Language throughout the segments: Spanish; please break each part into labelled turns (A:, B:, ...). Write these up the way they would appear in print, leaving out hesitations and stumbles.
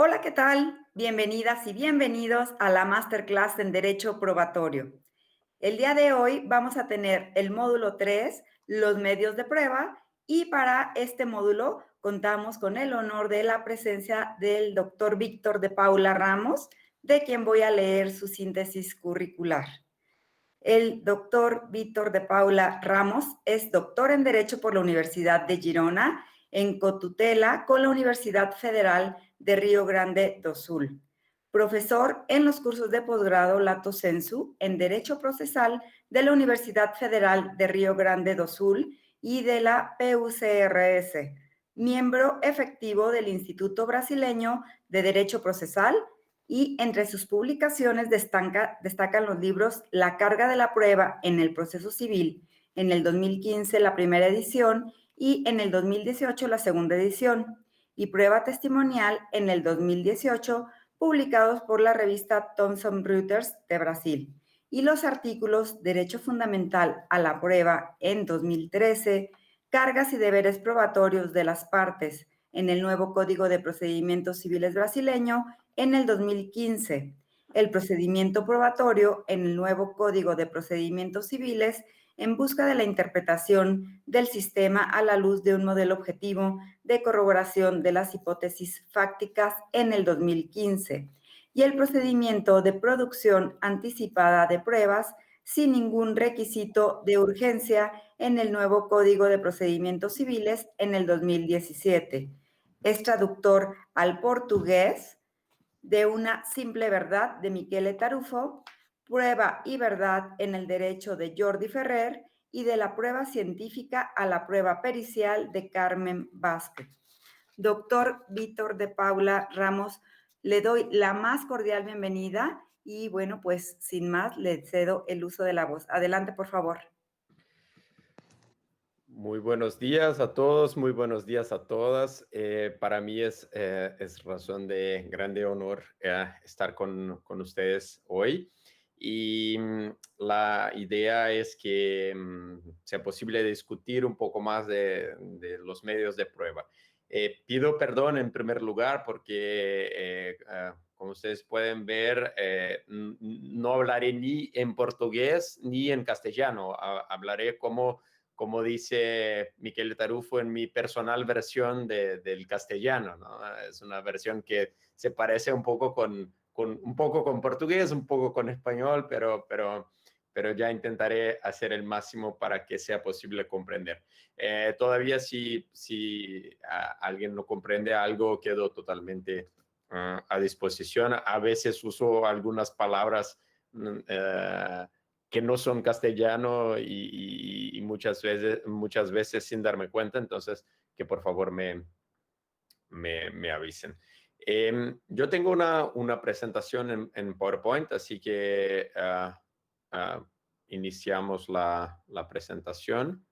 A: Hola, ¿qué tal? Bienvenidas y bienvenidos a la Masterclass en Derecho Probatorio. El día de hoy vamos a tener el módulo 3, los medios de prueba, y para este módulo contamos con el honor de la presencia del doctor Víctor de Paula Ramos, de quien voy a leer su síntesis curricular. El doctor Víctor de Paula Ramos es doctor en Derecho por la Universidad de Girona, en cotutela con la Universidad Federal de Río Grande do Sul. Profesor en los cursos de posgrado Lato Sensu en Derecho Procesal de la Universidad Federal de Río Grande do Sul y de la PUCRS. Miembro efectivo del Instituto Brasileño de Derecho Procesal, y entre sus publicaciones destacan los libros La carga de la prueba en el proceso civil, en el 2015 la primera edición y en el 2018 la segunda edición, y Prueba testimonial en el 2018, publicados por la revista Thomson Reuters de Brasil, y los artículos Derecho Fundamental a la Prueba en 2013, Cargas y deberes probatorios de las partes en el nuevo Código de Procedimientos Civiles brasileño en el 2015, el procedimiento probatorio en el nuevo Código de Procedimientos Civiles en busca de la interpretación del sistema a la luz de un modelo objetivo de corroboración de las hipótesis fácticas en el 2015, y el procedimiento de producción anticipada de pruebas sin ningún requisito de urgencia en el nuevo Código de Procedimientos Civiles en el 2017. Es traductor al portugués de Una simple verdad de Michele Tarufo, Prueba y verdad en el derecho de Jordi Ferrer y de la prueba científica a la prueba pericial de Carmen Vázquez. Doctor Víctor de Paula Ramos, le doy la más cordial bienvenida y bueno, pues sin más le cedo el uso de la voz. Adelante, por favor.
B: Muy buenos días a todos, muy buenos días a todas. Para mí es razón de grande honor estar con ustedes hoy. Y la idea es que sea posible discutir un poco más de los medios de prueba. Pido perdón en primer lugar porque, como ustedes pueden ver, no hablaré ni en portugués ni en castellano. Hablaré como dice Michele Tarufo, en mi personal versión del castellano, ¿no? Es una versión que se parece un poco un poco con portugués, un poco con español, pero ya intentaré hacer el máximo para que sea posible comprender. Todavía si alguien no comprende algo, quedo totalmente a disposición. A veces uso algunas palabras que no son castellano y muchas veces sin darme cuenta, entonces que por favor me avisen. Yo tengo una presentación en PowerPoint, así que iniciamos la presentación.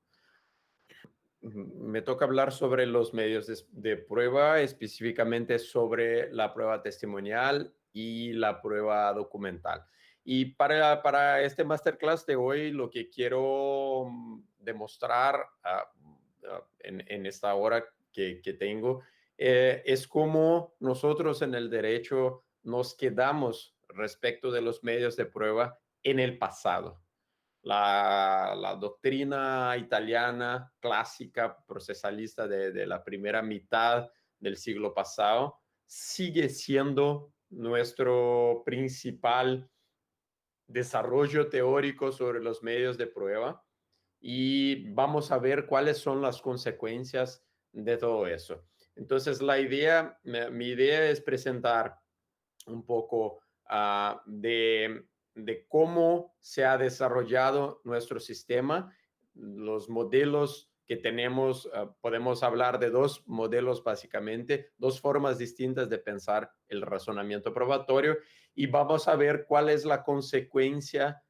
B: Me toca hablar sobre los medios de prueba, específicamente sobre la prueba testimonial y la prueba documental. Y para este masterclass de hoy, lo que quiero demostrar en esta hora que tengo es cómo nosotros en el derecho nos quedamos respecto de los medios de prueba en el pasado. La doctrina italiana clásica procesalista de la primera mitad del siglo pasado sigue siendo nuestro principal desarrollo teórico sobre los medios de prueba y vamos a ver cuáles son las consecuencias de todo eso. Entonces, mi idea es presentar un poco de cómo se ha desarrollado nuestro sistema, los modelos que tenemos. Podemos hablar de dos modelos básicamente, dos formas distintas de pensar el razonamiento probatorio, y vamos a ver cuál es la consecuencia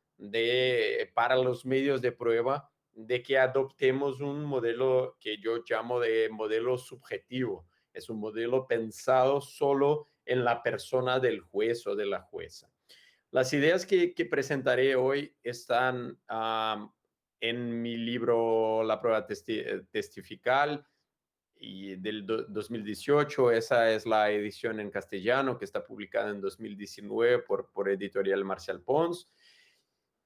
B: para los medios de prueba de que adoptemos un modelo que yo llamo de modelo subjetivo. Es un modelo pensado solo en la persona del juez o de la jueza. Las ideas que presentaré hoy están en mi libro La prueba testifical y del 2018. Esa es la edición en castellano que está publicada en 2019 por Editorial Marcial Pons.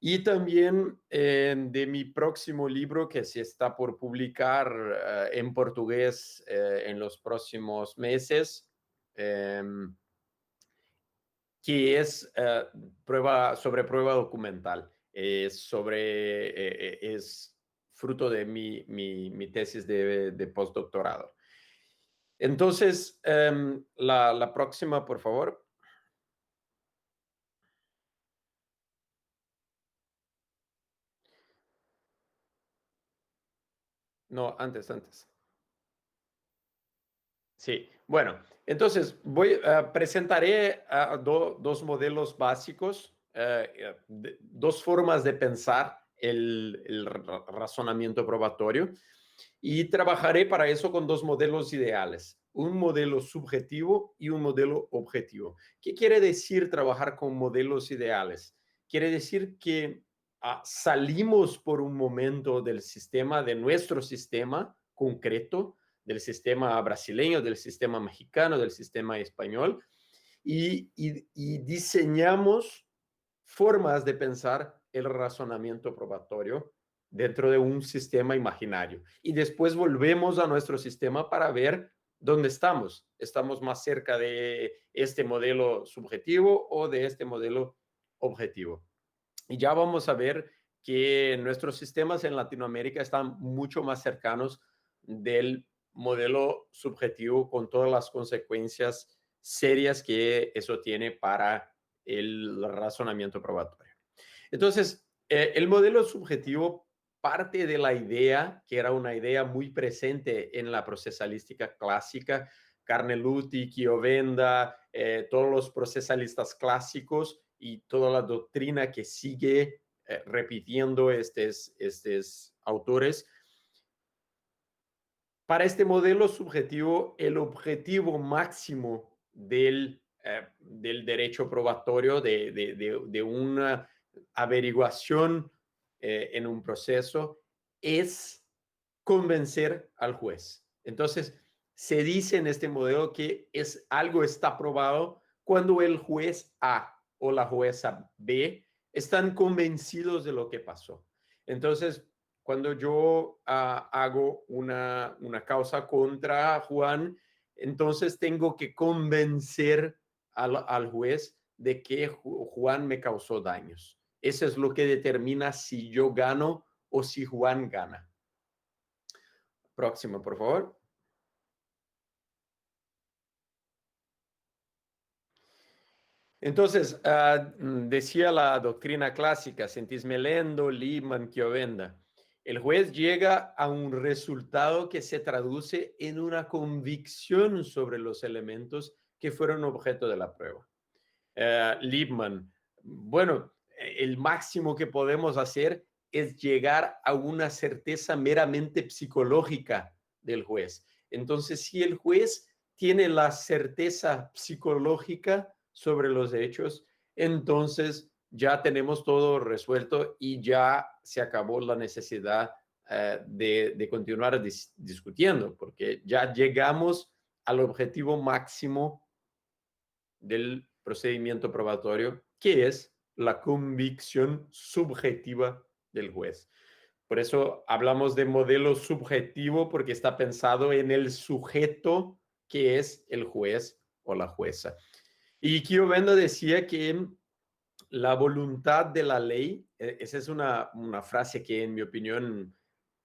B: Y también de mi próximo libro que se está por publicar en portugués en los próximos meses, que es sobre prueba documental. Es fruto de mi tesis de postdoctorado. Entonces, la próxima, por favor. No, antes. Sí, bueno, entonces presentaré dos modelos básicos, dos formas de pensar el razonamiento probatorio, y trabajaré para eso con dos modelos ideales, un modelo subjetivo y un modelo objetivo. ¿Qué quiere decir trabajar con modelos ideales? Quiere decir que salimos por un momento del sistema, de nuestro sistema concreto, del sistema brasileño, del sistema mexicano, del sistema español, y diseñamos formas de pensar el razonamiento probatorio dentro de un sistema imaginario. Y después volvemos a nuestro sistema para ver dónde estamos. ¿Estamos más cerca de este modelo subjetivo o de este modelo objetivo? Y ya vamos a ver que nuestros sistemas en Latinoamérica están mucho más cercanos del modelo subjetivo, con todas las consecuencias serias que eso tiene para el razonamiento probatorio. Entonces, el modelo subjetivo parte de la idea, que era una idea muy presente en la procesalística clásica. Carneluti, Chiovenda, todos los procesalistas clásicos y toda la doctrina que sigue repitiendo estos autores. Para este modelo subjetivo, el objetivo máximo del derecho probatorio, de una averiguación en un proceso, es convencer al juez. Entonces, se dice en este modelo que algo está probado cuando el juez A o la jueza B están convencidos de lo que pasó. Entonces, cuando yo hago una causa contra Juan, entonces tengo que convencer al juez de que Juan me causó daños. Eso es lo que determina si yo gano o si Juan gana. Próximo, por favor. Entonces, decía la doctrina clásica, Sentismelendo, Liebman, Chiovenda, el juez llega a un resultado que se traduce en una convicción sobre los elementos que fueron objeto de la prueba. Liebman, bueno, el máximo que podemos hacer es llegar a una certeza meramente psicológica del juez. Entonces, si el juez tiene la certeza psicológica sobre los hechos, entonces ya tenemos todo resuelto y ya se acabó la necesidad de continuar discutiendo, porque ya llegamos al objetivo máximo del procedimiento probatorio, que es la convicción subjetiva del juez. Por eso hablamos de modelo subjetivo, porque está pensado en el sujeto que es el juez o la jueza. Y Chiovenda decía que la voluntad de la ley, esa es una frase que en mi opinión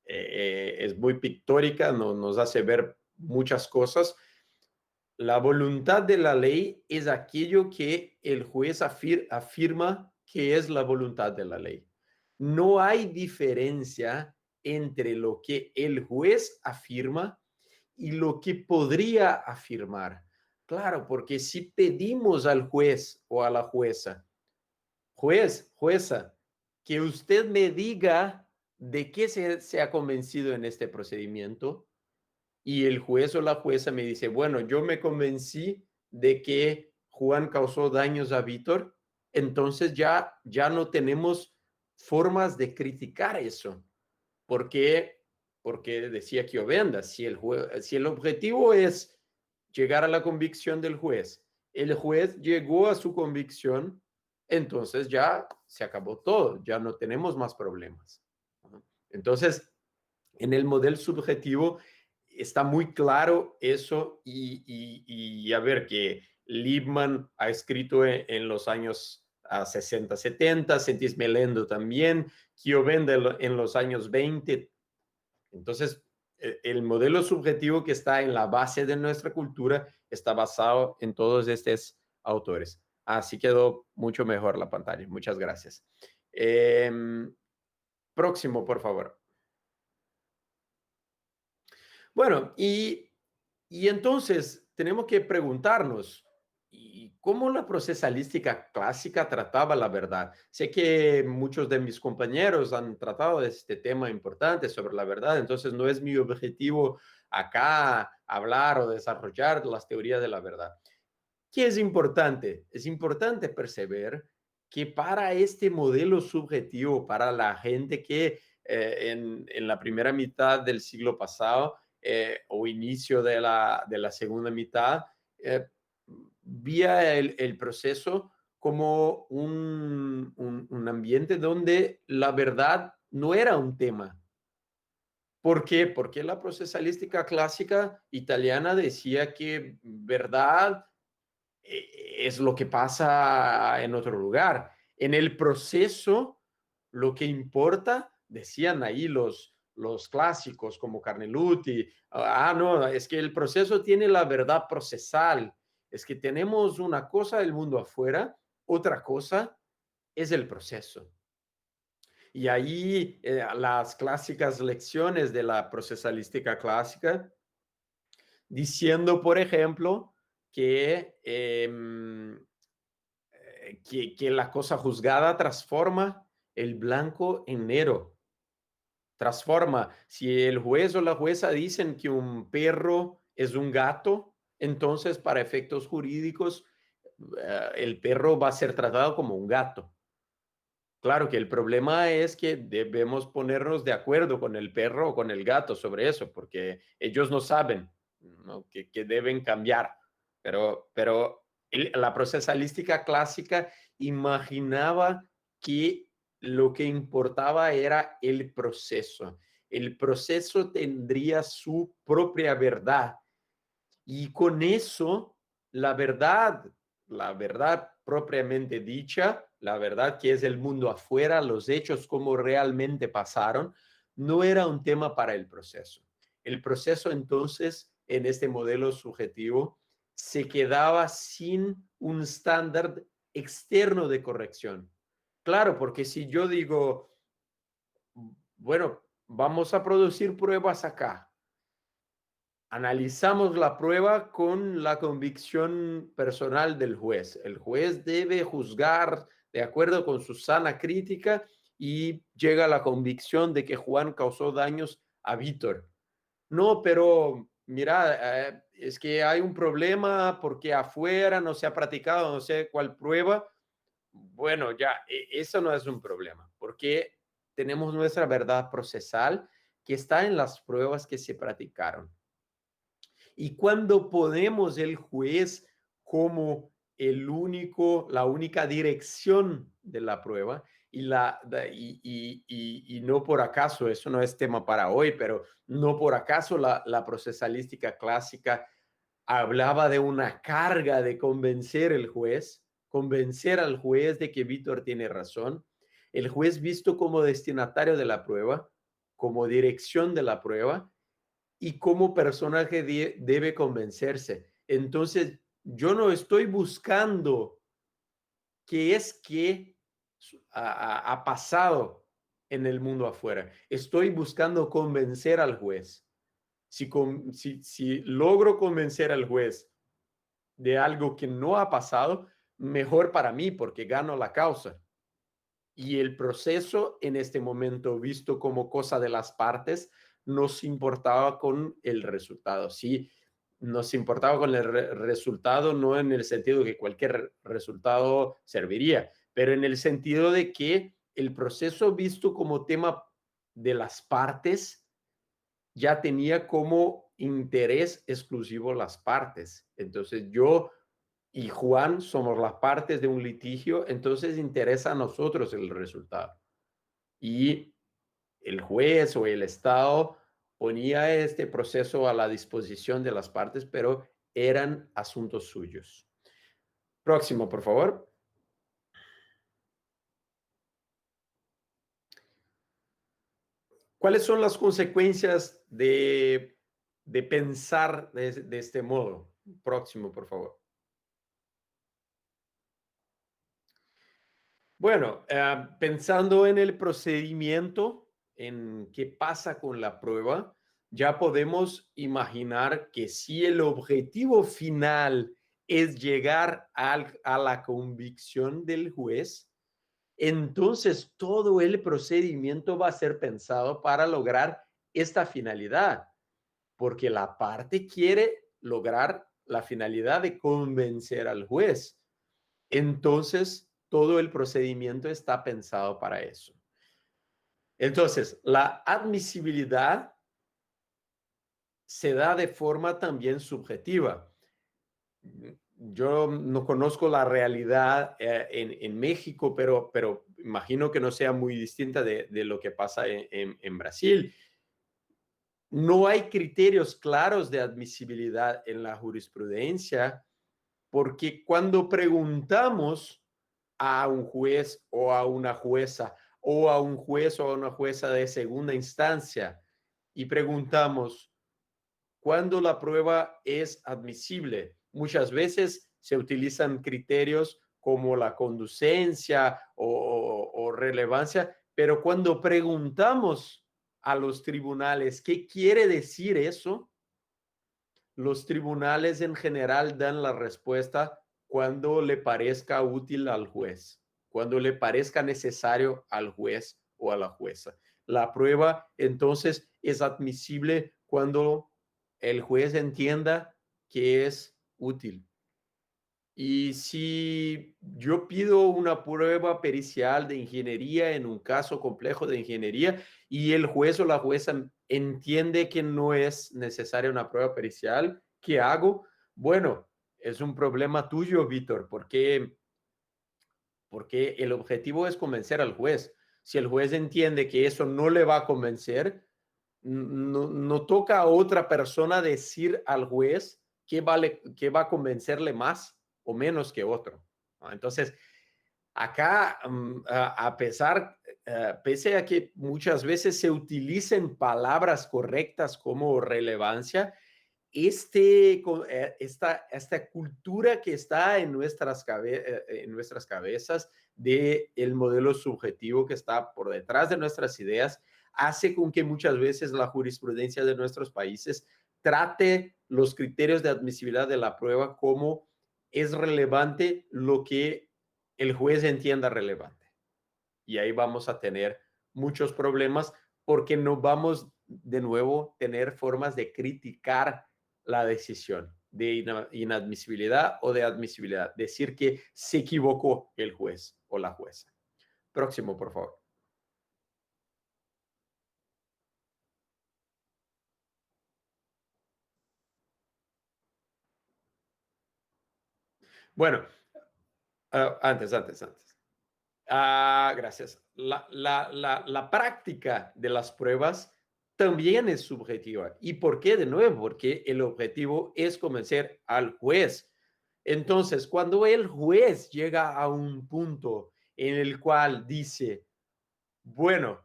B: es muy pictórica, nos hace ver muchas cosas. La voluntad de la ley es aquello que el juez afirma que es la voluntad de la ley. No hay diferencia entre lo que el juez afirma y lo que podría afirmar. Claro, porque si pedimos al juez o a la jueza, jueza, que usted me diga de qué se ha convencido en este procedimiento, y el juez o la jueza me dice, bueno, yo me convencí de que Juan causó daños a Víctor, entonces ya no tenemos formas de criticar eso, porque porque decía Kiovenda, si el objetivo es llegar a la convicción del juez, el juez llegó a su convicción, entonces ya se acabó todo, ya no tenemos más problemas. Entonces, en el modelo subjetivo está muy claro eso y a ver que Liebman ha escrito en los años 60, 70, Sentis Melendo también, Kiovenda en los años 20. Entonces, el modelo subjetivo que está en la base de nuestra cultura está basado en todos estos autores. Así quedó mucho mejor la pantalla. Muchas gracias. Eh, Próximo, por favor. Bueno, y entonces tenemos que preguntarnos, ¿y cómo la procesalística clásica trataba la verdad? Sé que muchos de mis compañeros han tratado de este tema importante sobre la verdad, entonces no es mi objetivo acá hablar o desarrollar las teorías de la verdad. ¿Qué es importante? Es importante perceber que para este modelo subjetivo, para la gente que en la primera mitad del siglo pasado o inicio de la segunda mitad, eh, vía el proceso como un ambiente donde la verdad no era un tema. ¿Por qué? Porque la procesalística clásica italiana decía que verdad es lo que pasa en otro lugar. En el proceso, lo que importa, decían ahí los clásicos como Carneluti, no, es que el proceso tiene la verdad procesal, es que tenemos una cosa del mundo afuera, otra cosa es el proceso. Y ahí las clásicas lecciones de la procesalística clásica, diciendo, por ejemplo, que la cosa juzgada transforma el blanco en negro. Transforma. Si el juez o la jueza dicen que un perro es un gato, entonces para efectos jurídicos el perro va a ser tratado como un gato. Claro que el problema es que debemos ponernos de acuerdo con el perro o con el gato sobre eso, porque ellos no saben, ¿no? Que deben cambiar. Pero la procesalística clásica imaginaba que lo que importaba era el proceso. El proceso tendría su propia verdad y con eso, la verdad propiamente dicha, la verdad que es el mundo afuera, los hechos como realmente pasaron, no era un tema para el proceso. El proceso entonces, en este modelo subjetivo, se quedaba sin un estándar externo de corrección. Claro, porque si yo digo, bueno, vamos a producir pruebas acá, analizamos la prueba con la convicción personal del juez. El juez debe juzgar de acuerdo con su sana crítica y llega a la convicción de que Juan causó daños a Víctor. No, pero mira, es que hay un problema porque afuera no se ha practicado no sé cuál prueba. Bueno, ya, eso no es un problema, porque tenemos nuestra verdad procesal que está en las pruebas que se practicaron. Y cuando ponemos el juez como la única dirección de la prueba, y no por acaso, eso no es tema para hoy, pero no por acaso la procesalística clásica hablaba de una carga de convencer al juez de que Víctor tiene razón, el juez visto como destinatario de la prueba, como dirección de la prueba, y como personaje debe convencerse. Entonces, yo no estoy buscando qué es que ha pasado en el mundo afuera. Estoy buscando convencer al juez. Si logro convencer al juez de algo que no ha pasado, mejor para mí porque gano la causa. Y el proceso en este momento, visto como cosa de las partes, nos importaba con el resultado. Sí, nos importaba con el resultado, no en el sentido de que cualquier resultado serviría, pero en el sentido de que el proceso visto como tema de las partes ya tenía como interés exclusivo las partes. Entonces yo y Juan somos las partes de un litigio, entonces interesa a nosotros el resultado. Y el juez o el Estado ponía este proceso a la disposición de las partes, pero eran asuntos suyos. Próximo, por favor. ¿Cuáles son las consecuencias de pensar de este modo? Próximo, por favor. Bueno, pensando en el procedimiento, en qué pasa con la prueba, ya podemos imaginar que si el objetivo final es llegar a la convicción del juez, entonces todo el procedimiento va a ser pensado para lograr esta finalidad, porque la parte quiere lograr la finalidad de convencer al juez. Entonces, todo el procedimiento está pensado para eso. Entonces, la admisibilidad se da de forma también subjetiva. Yo no conozco la realidad en México, pero imagino que no sea muy distinta de lo que pasa en Brasil. No hay criterios claros de admisibilidad en la jurisprudencia porque cuando preguntamos a un juez o a una jueza o a un juez o a una jueza de segunda instancia y preguntamos cuándo la prueba es admisible, muchas veces se utilizan criterios como la conducencia o relevancia, pero cuando preguntamos a los tribunales qué quiere decir eso, los tribunales en general dan la respuesta cuando le parezca útil al juez, cuando le parezca necesario al juez o a la jueza. La prueba entonces es admisible cuando el juez entienda que es útil. Y si yo pido una prueba pericial de ingeniería en un caso complejo de ingeniería y el juez o la jueza entiende que no es necesaria una prueba pericial, ¿qué hago? Bueno, es un problema tuyo, Víctor, porque el objetivo es convencer al juez. Si el juez entiende que eso no le va a convencer, no toca a otra persona decir al juez qué va a convencerle más o menos que otro. ¿No? Entonces, acá, a pesar, pese a que muchas veces se utilicen palabras correctas como relevancia, esta cultura que está en nuestras cabezas de el modelo subjetivo que está por detrás de nuestras ideas hace con que muchas veces la jurisprudencia de nuestros países trate los criterios de admisibilidad de la prueba como es relevante lo que el juez entienda relevante. Y ahí vamos a tener muchos problemas porque no vamos de nuevo a tener formas de criticar la decisión de inadmisibilidad o de admisibilidad. Decir que se equivocó el juez o la jueza. Próximo, por favor. Bueno, antes. Gracias. La práctica de las pruebas también es subjetiva. ¿Y por qué? De nuevo, porque el objetivo es convencer al juez. Entonces, cuando el juez llega a un punto en el cual dice, bueno,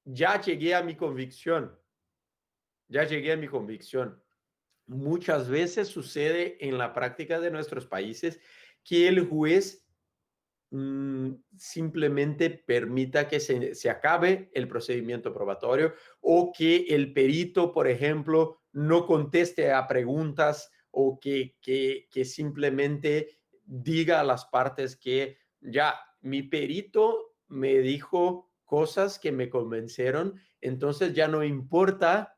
B: ya llegué a mi convicción, ya llegué a mi convicción. Muchas veces sucede en la práctica de nuestros países que el juez simplemente permita que se acabe el procedimiento probatorio o que el perito, por ejemplo, no conteste a preguntas o que simplemente diga a las partes que ya mi perito me dijo cosas que me convencieron, entonces ya no importa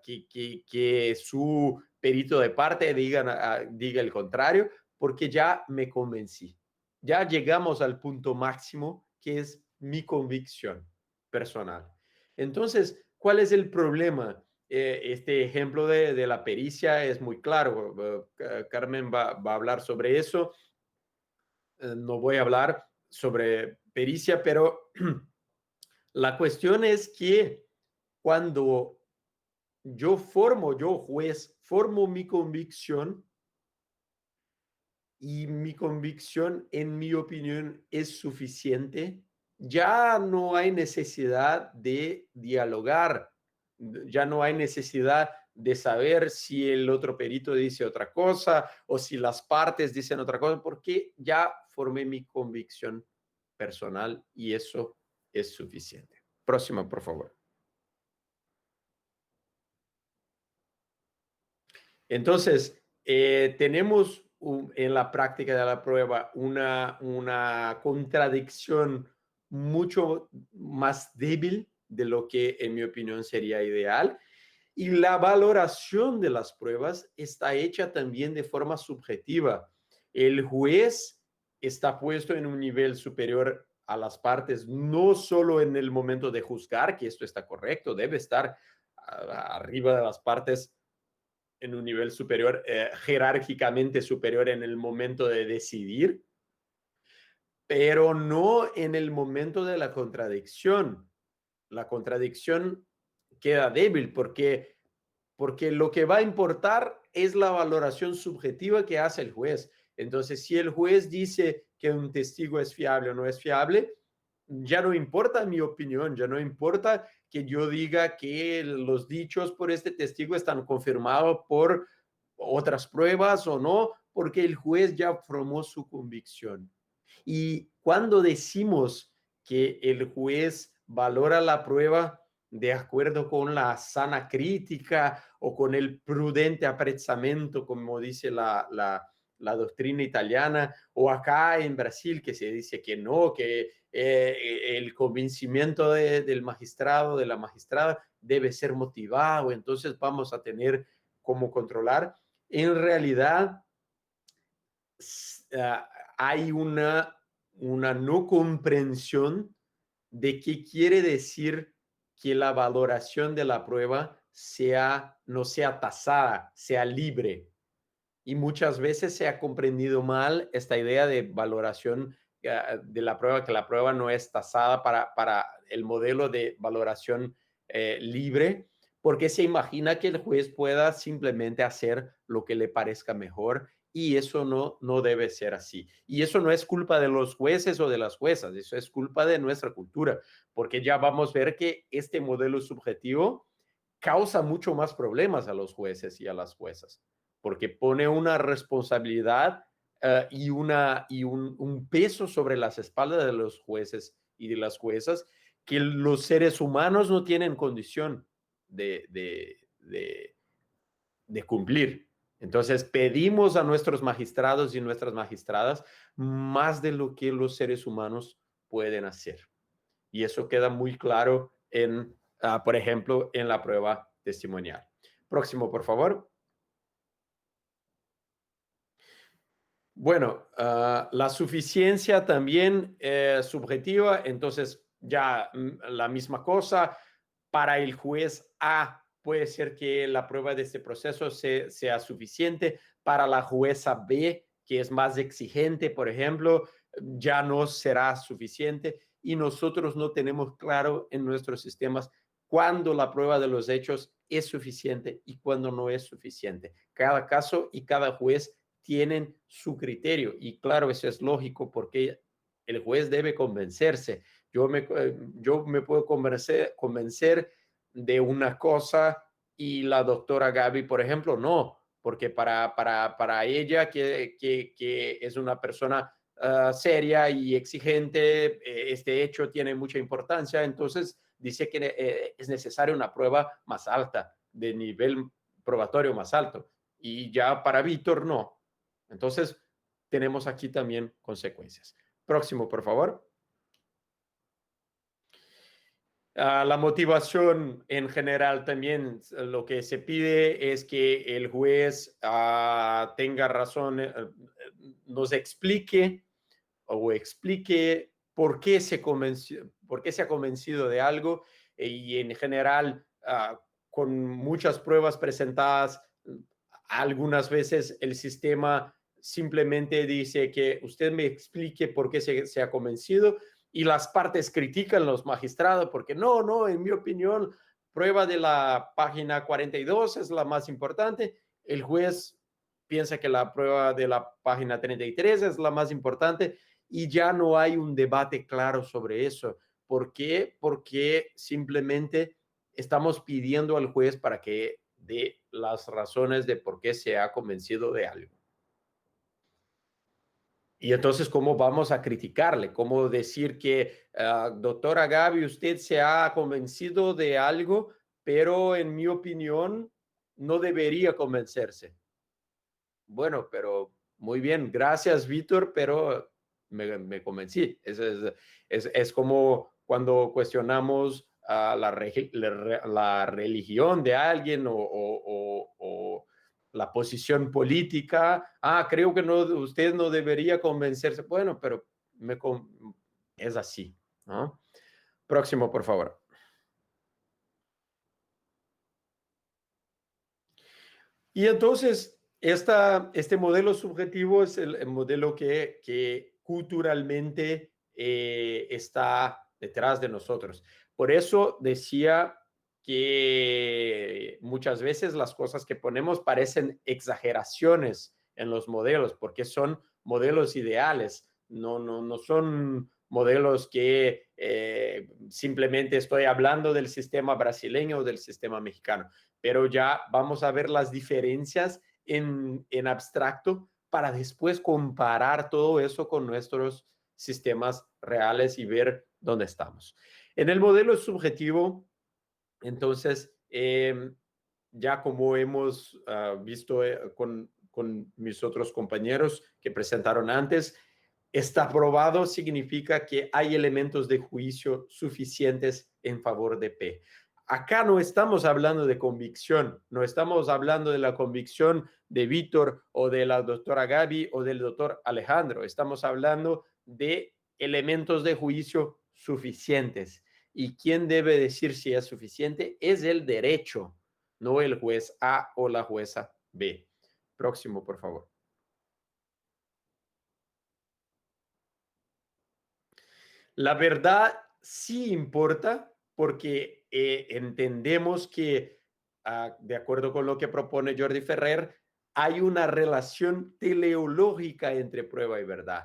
B: que su perito de parte diga el contrario, porque ya me convencí, ya llegamos al punto máximo que es mi convicción personal. Entonces, ¿Cuál es el problema? Este ejemplo de la pericia es muy claro. Carmen va a hablar sobre eso. No voy a hablar sobre pericia, pero la cuestión es que cuando yo juez, formo mi convicción y mi convicción, en mi opinión, es suficiente, ya no hay necesidad de dialogar, ya no hay necesidad de saber si el otro perito dice otra cosa o si las partes dicen otra cosa, porque ya formé mi convicción personal y eso es suficiente. Próximo, por favor. Entonces, tenemos en la práctica de la prueba una contradicción mucho más débil de lo que en mi opinión sería ideal. Y la valoración de las pruebas está hecha también de forma subjetiva. El juez está puesto en un nivel superior a las partes, no solo en el momento de juzgar, que esto está correcto, debe estar arriba de las partes en un nivel superior, jerárquicamente superior en el momento de decidir, pero no en el momento de la contradicción. La contradicción queda débil porque lo que va a importar es la valoración subjetiva que hace el juez. Entonces, si el juez dice que un testigo es fiable o no es fiable, ya no importa mi opinión, ya no importa que yo diga que los dichos por este testigo están confirmados por otras pruebas o no, porque el juez ya formó su convicción. Y cuando decimos que el juez valora la prueba de acuerdo con la sana crítica o con el prudente aprezzamento, como dice la doctrina italiana, o acá en Brasil que se dice que no, que el convencimiento del magistrado, de la magistrada, debe ser motivado, entonces vamos a tener cómo controlar. En realidad, hay una no comprensión de qué quiere decir que la valoración de la prueba no sea tasada, sea libre. Y muchas veces se ha comprendido mal esta idea de valoración de la prueba, que la prueba no es tasada para el modelo de valoración libre, porque se imagina que el juez pueda simplemente hacer lo que le parezca mejor y eso no debe ser así. Y eso no es culpa de los jueces o de las juezas, eso es culpa de nuestra cultura, porque ya vamos a ver que este modelo subjetivo causa mucho más problemas a los jueces y a las juezas, porque pone una responsabilidad y un peso sobre las espaldas de los jueces y de las juezas que los seres humanos no tienen condición de cumplir. Entonces pedimos a nuestros magistrados y nuestras magistradas más de lo que los seres humanos pueden hacer. Y eso queda muy claro por ejemplo, en la prueba testimonial. Próximo, por favor. Bueno, la suficiencia también subjetiva, entonces ya la misma cosa. Para el juez A puede ser que la prueba de este proceso sea suficiente. Para la jueza B, que es más exigente, por ejemplo, ya no será suficiente. Y nosotros no tenemos claro en nuestros sistemas cuándo la prueba de los hechos es suficiente y cuándo no es suficiente. Cada caso y cada juez tienen su criterio y claro, eso es lógico porque el juez debe convencerse. Yo me puedo convencer de una cosa y la doctora Gaby, por ejemplo, no, porque para ella, que es una persona seria y exigente, este hecho tiene mucha importancia, entonces dice que es necesaria una prueba más alta, de nivel probatorio más alto. Y ya para Víctor, no. Entonces, tenemos aquí también consecuencias. Próximo, por favor. La motivación en general también, lo que se pide es que el juez tenga razón, nos explique o explique por qué se ha convencido de algo y en general con muchas pruebas presentadas, algunas veces el sistema simplemente dice que usted me explique por qué se ha convencido y las partes critican a los magistrados porque no, en mi opinión, prueba de la página 42 es la más importante. El juez piensa que la prueba de la página 33 es la más importante y ya no hay un debate claro sobre eso. ¿Por qué? Porque simplemente estamos pidiendo al juez para que dé las razones de por qué se ha convencido de algo. Y entonces, ¿cómo vamos a criticarle? ¿Cómo decir que, doctora Gaby, usted se ha convencido de algo, pero en mi opinión no debería convencerse? Bueno, pero muy bien, gracias, Víctor, pero me convencí. Es como cuando cuestionamos a la religión de alguien o la posición política. Creo que no, usted no debería convencerse. Bueno, pero es así, ¿no? Próximo, por favor. Y entonces, este modelo subjetivo es el modelo que culturalmente está detrás de nosotros. Por eso decía que muchas veces las cosas que ponemos parecen exageraciones en los modelos, porque son modelos ideales, no son modelos que simplemente estoy hablando del sistema brasileño o del sistema mexicano, pero ya vamos a ver las diferencias en abstracto para después comparar todo eso con nuestros sistemas reales y ver dónde estamos. En el modelo subjetivo, entonces, ya como hemos visto con mis otros compañeros que presentaron antes, está probado significa que hay elementos de juicio suficientes en favor de P. Acá no estamos hablando de convicción, no estamos hablando de la convicción de Víctor o de la doctora Gaby o del doctor Alejandro, estamos hablando de elementos de juicio suficientes. ¿Y quién debe decir si es suficiente? Es el derecho, no el juez A o la jueza B. Próximo, por favor. La verdad sí importa porque entendemos que, de acuerdo con lo que propone Jordi Ferrer, hay una relación teleológica entre prueba y verdad.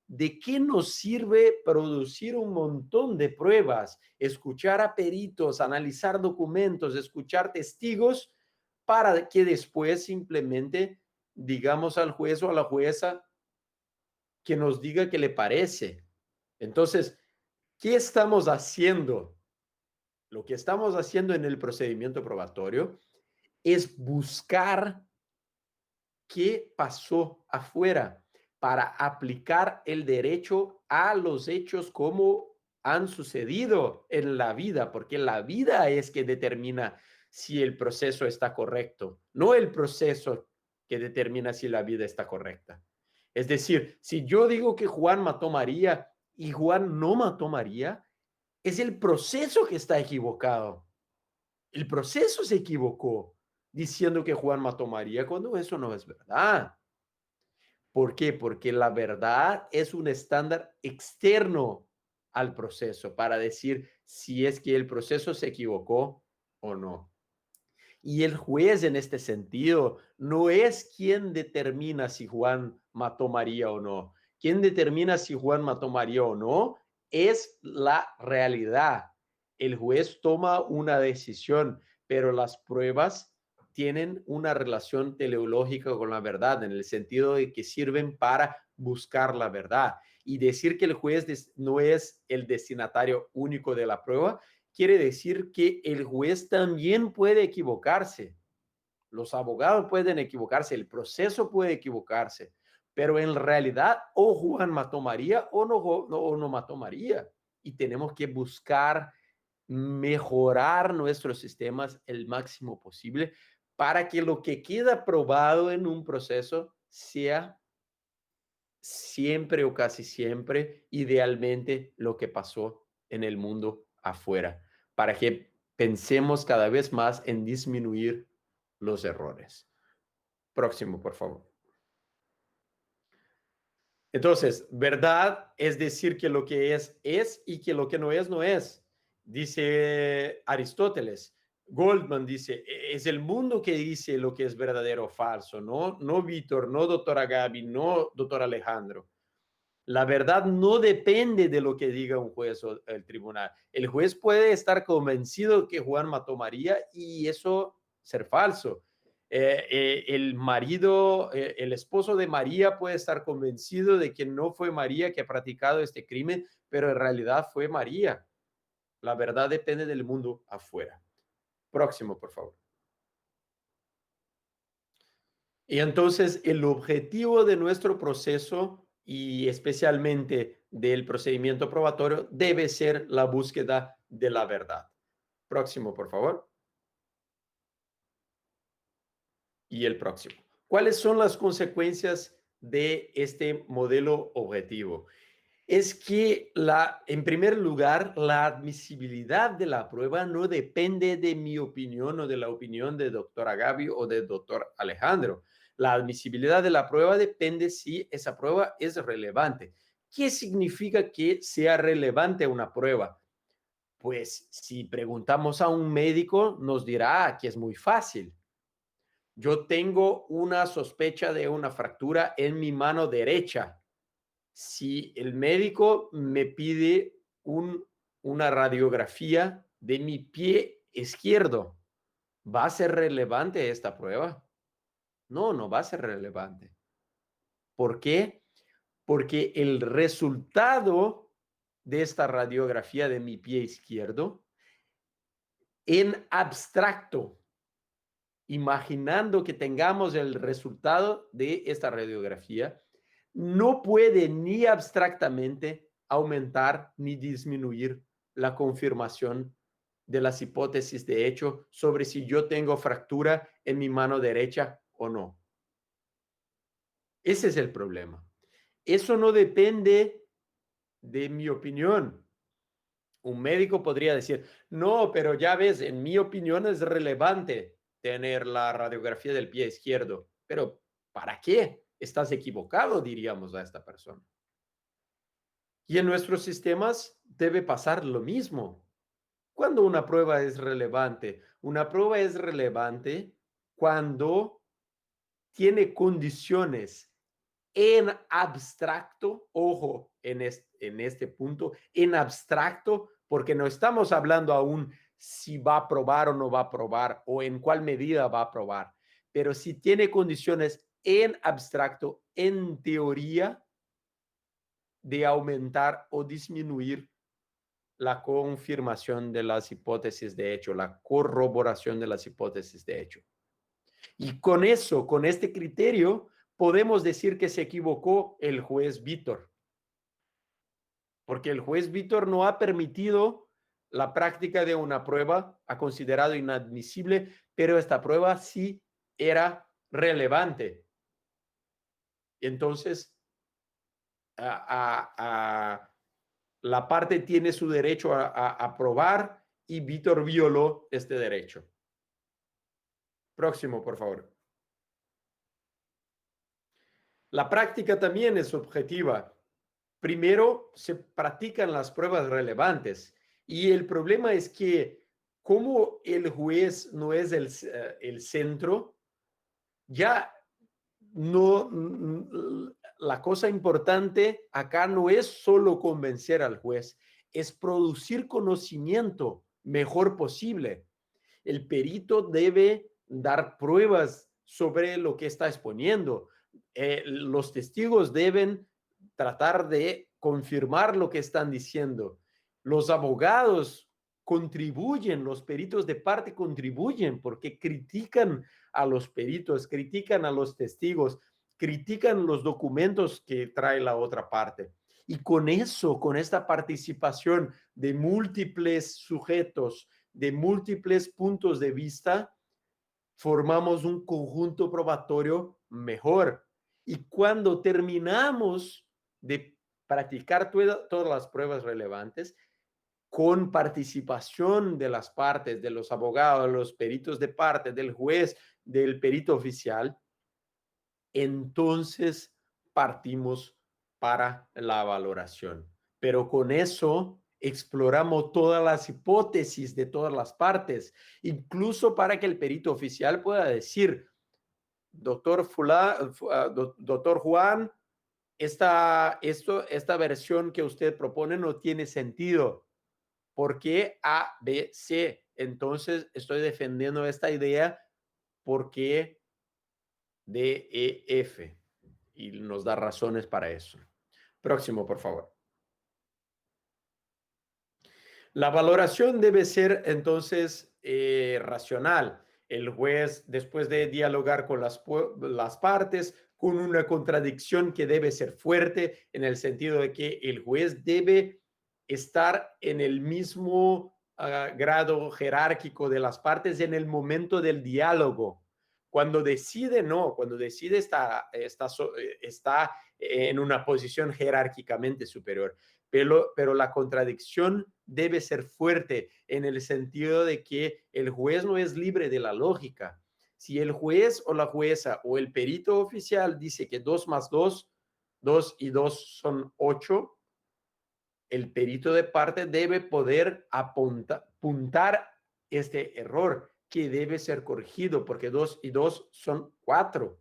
B: ¿De qué nos sirve producir un montón de pruebas, escuchar a peritos, analizar documentos, escuchar testigos, para que después simplemente digamos al juez o a la jueza que nos diga qué le parece? Entonces, ¿qué estamos haciendo? Lo que estamos haciendo en el procedimiento probatorio es buscar qué pasó afuera para aplicar el derecho a los hechos como han sucedido en la vida, porque la vida es que determina si el proceso está correcto, no el proceso que determina si la vida está correcta. Es decir, si yo digo que Juan mató a María y Juan no mató a María, es el proceso que está equivocado. El proceso se equivocó diciendo que Juan mató a María cuando eso no es verdad. ¿Por qué? Porque la verdad es un estándar externo al proceso para decir si es que el proceso se equivocó o no. Y el juez en este sentido no es quien determina si Juan mató a María o no. Quien determina si Juan mató a María o no es la realidad. El juez toma una decisión, pero las pruebas tienen una relación teleológica con la verdad, en el sentido de que sirven para buscar la verdad. Y decir que el juez no es el destinatario único de la prueba quiere decir que el juez también puede equivocarse. Los abogados pueden equivocarse, el proceso puede equivocarse, pero en realidad o Juan mató a María o no mató a María. Y tenemos que buscar mejorar nuestros sistemas el máximo posible para que lo que queda probado en un proceso sea siempre o casi siempre, idealmente, lo que pasó en el mundo afuera, para que Pensemos cada vez más en disminuir los errores. Próximo, por favor. Entonces, verdad es decir que lo que es y que lo que no es, no es. Dice Aristóteles. Goldman dice, es el mundo que dice lo que es verdadero o falso, no Víctor, no doctora Gaby, no doctor Alejandro. La verdad no depende de lo que diga un juez o el tribunal. El juez puede estar convencido que Juan mató a María y eso ser falso. El marido, el esposo de María puede estar convencido de que no fue María que ha practicado este crimen, pero en realidad fue María. La verdad depende del mundo afuera. Próximo, por favor. Y entonces el objetivo de nuestro proceso y especialmente del procedimiento probatorio debe ser la búsqueda de la verdad. Próximo, por favor. Y el próximo. ¿Cuáles son las consecuencias de este modelo objetivo? Es que en primer lugar, la admisibilidad de la prueba no depende de mi opinión o de la opinión de doctora Gaby o de doctor Alejandro. La admisibilidad de la prueba depende si esa prueba es relevante. ¿Qué significa que sea relevante una prueba? Pues si preguntamos a un médico, nos dirá que es muy fácil. Yo tengo una sospecha de una fractura en mi mano derecha. Si el médico me pide una radiografía de mi pie izquierdo, ¿va a ser relevante esta prueba? No, no va a ser relevante. ¿Por qué? Porque el resultado de esta radiografía de mi pie izquierdo, en abstracto, imaginando que tengamos el resultado de esta radiografía, no puede ni abstractamente aumentar ni disminuir la confirmación de las hipótesis de hecho sobre si yo tengo fractura en mi mano derecha o no. Ese es el problema. Eso no depende de mi opinión. Un médico podría decir, no, pero ya ves, en mi opinión es relevante tener la radiografía del pie izquierdo, pero ¿para qué? Estás equivocado, diríamos a esta persona. Y en nuestros sistemas debe pasar lo mismo. ¿Cuándo una prueba es relevante? Una prueba es relevante cuando tiene condiciones en abstracto, ojo en este punto, en abstracto, porque no estamos hablando aún si va a probar o no va a probar o en cuál medida va a probar, pero si tiene condiciones en abstracto, en teoría, de aumentar o disminuir la confirmación de las hipótesis de hecho, la corroboración de las hipótesis de hecho. Y con eso, con este criterio, podemos decir que se equivocó el juez Vítor, porque el juez Vítor no ha permitido la práctica de una prueba, ha considerado inadmisible, pero esta prueba sí era relevante. Entonces, la parte tiene su derecho a probar y Vítor violó este derecho. Próximo, por favor. La práctica también es objetiva. Primero se practican las pruebas relevantes y el problema es que como el juez no es el centro, ya no, la cosa importante acá no es solo convencer al juez, es producir conocimiento mejor posible. El perito debe dar pruebas sobre lo que está exponiendo. Los testigos deben tratar de confirmar lo que están diciendo. Los abogados contribuyen, los peritos de parte contribuyen porque critican a los peritos, critican a los testigos, critican los documentos que trae la otra parte. Y con eso, con esta participación de múltiples sujetos, de múltiples puntos de vista, formamos un conjunto probatorio mejor. Y cuando terminamos de practicar todas las pruebas relevantes, con participación de las partes, de los abogados, los peritos de parte, del juez, del perito oficial, entonces partimos para la valoración. Pero con eso exploramos todas las hipótesis de todas las partes, incluso para que el perito oficial pueda decir, doctor Juan, esta versión que usted propone no tiene sentido. ¿Por qué A, B, C? Entonces estoy defendiendo esta idea porque D, E, F. Y nos da razones para eso. Próximo, por favor. La valoración debe ser entonces racional. El juez, después de dialogar con las partes, con una contradicción que debe ser fuerte, en el sentido de que el juez debe estar en el mismo grado jerárquico de las partes en el momento del diálogo. Cuando decide, no, cuando decide está en una posición jerárquicamente superior. Pero la contradicción debe ser fuerte en el sentido de que el juez no es libre de la lógica. Si el juez o la jueza o el perito oficial dice que 2 más 2, 2 y 2 son 8, el perito de parte debe poder apuntar este error que debe ser corregido porque 2 y 2 son 4.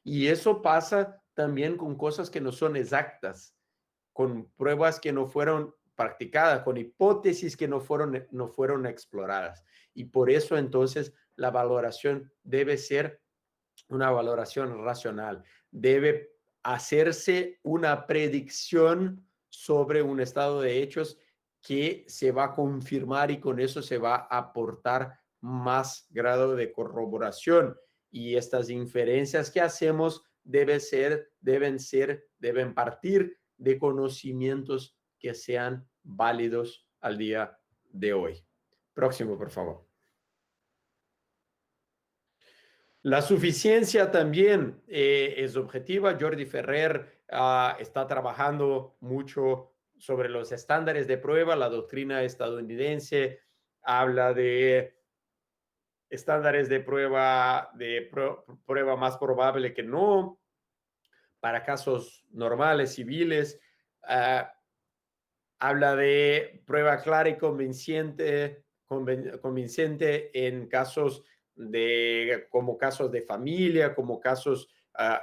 B: Y eso pasa también con cosas que no son exactas, con pruebas que no fueron practicadas, con hipótesis que no fueron exploradas. Y por eso entonces la valoración debe ser una valoración racional. Debe hacerse una predicción sobre un estado de hechos que se va a confirmar y con eso se va a aportar más grado de corroboración. Y estas inferencias que hacemos deben partir de conocimientos que sean válidos al día de hoy. Próximo, por favor. La suficiencia también es objetiva. Jordi Ferrer está trabajando mucho sobre los estándares de prueba. La doctrina estadounidense habla de estándares de prueba más probable que no para casos normales, civiles. Habla de prueba clara y convincente en casos como casos de familia, como casos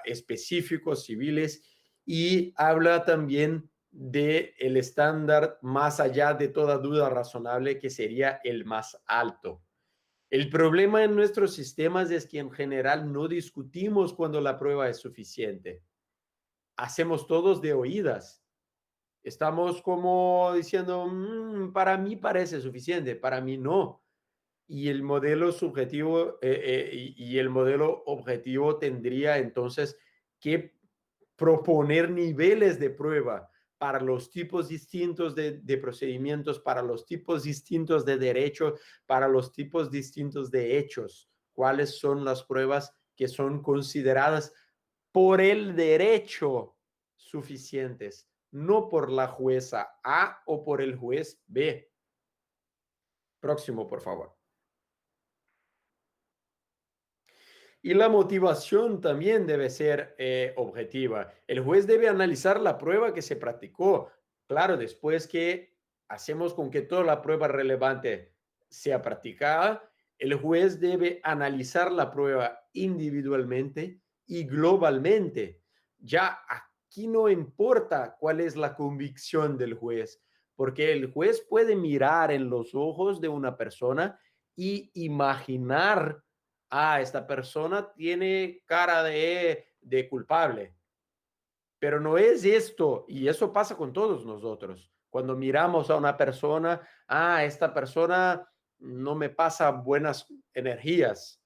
B: específicos civiles, y habla también de el estándar más allá de toda duda razonable, que sería el más alto. El problema en nuestros sistemas es que en general no discutimos cuando la prueba es suficiente. Hacemos todos de oídas. Estamos como diciendo, para mí parece suficiente, para mí no. Y el modelo subjetivo y el modelo objetivo tendría entonces que proponer niveles de prueba para los tipos distintos de procedimientos, para los tipos distintos de derecho, para los tipos distintos de hechos. ¿Cuáles son las pruebas que son consideradas por el derecho suficientes, no por la jueza A o por el juez B? Próximo, por favor. Y la motivación también debe ser objetiva. El juez debe analizar la prueba que se practicó. Claro, después que hacemos con que toda la prueba relevante sea practicada, el juez debe analizar la prueba individualmente y globalmente. Ya aquí no importa cuál es la convicción del juez, porque el juez puede mirar en los ojos de una persona y imaginar, esta persona tiene cara de culpable, pero no es esto, y eso pasa con todos nosotros. Cuando miramos a una persona, esta persona no me pasa buenas energías.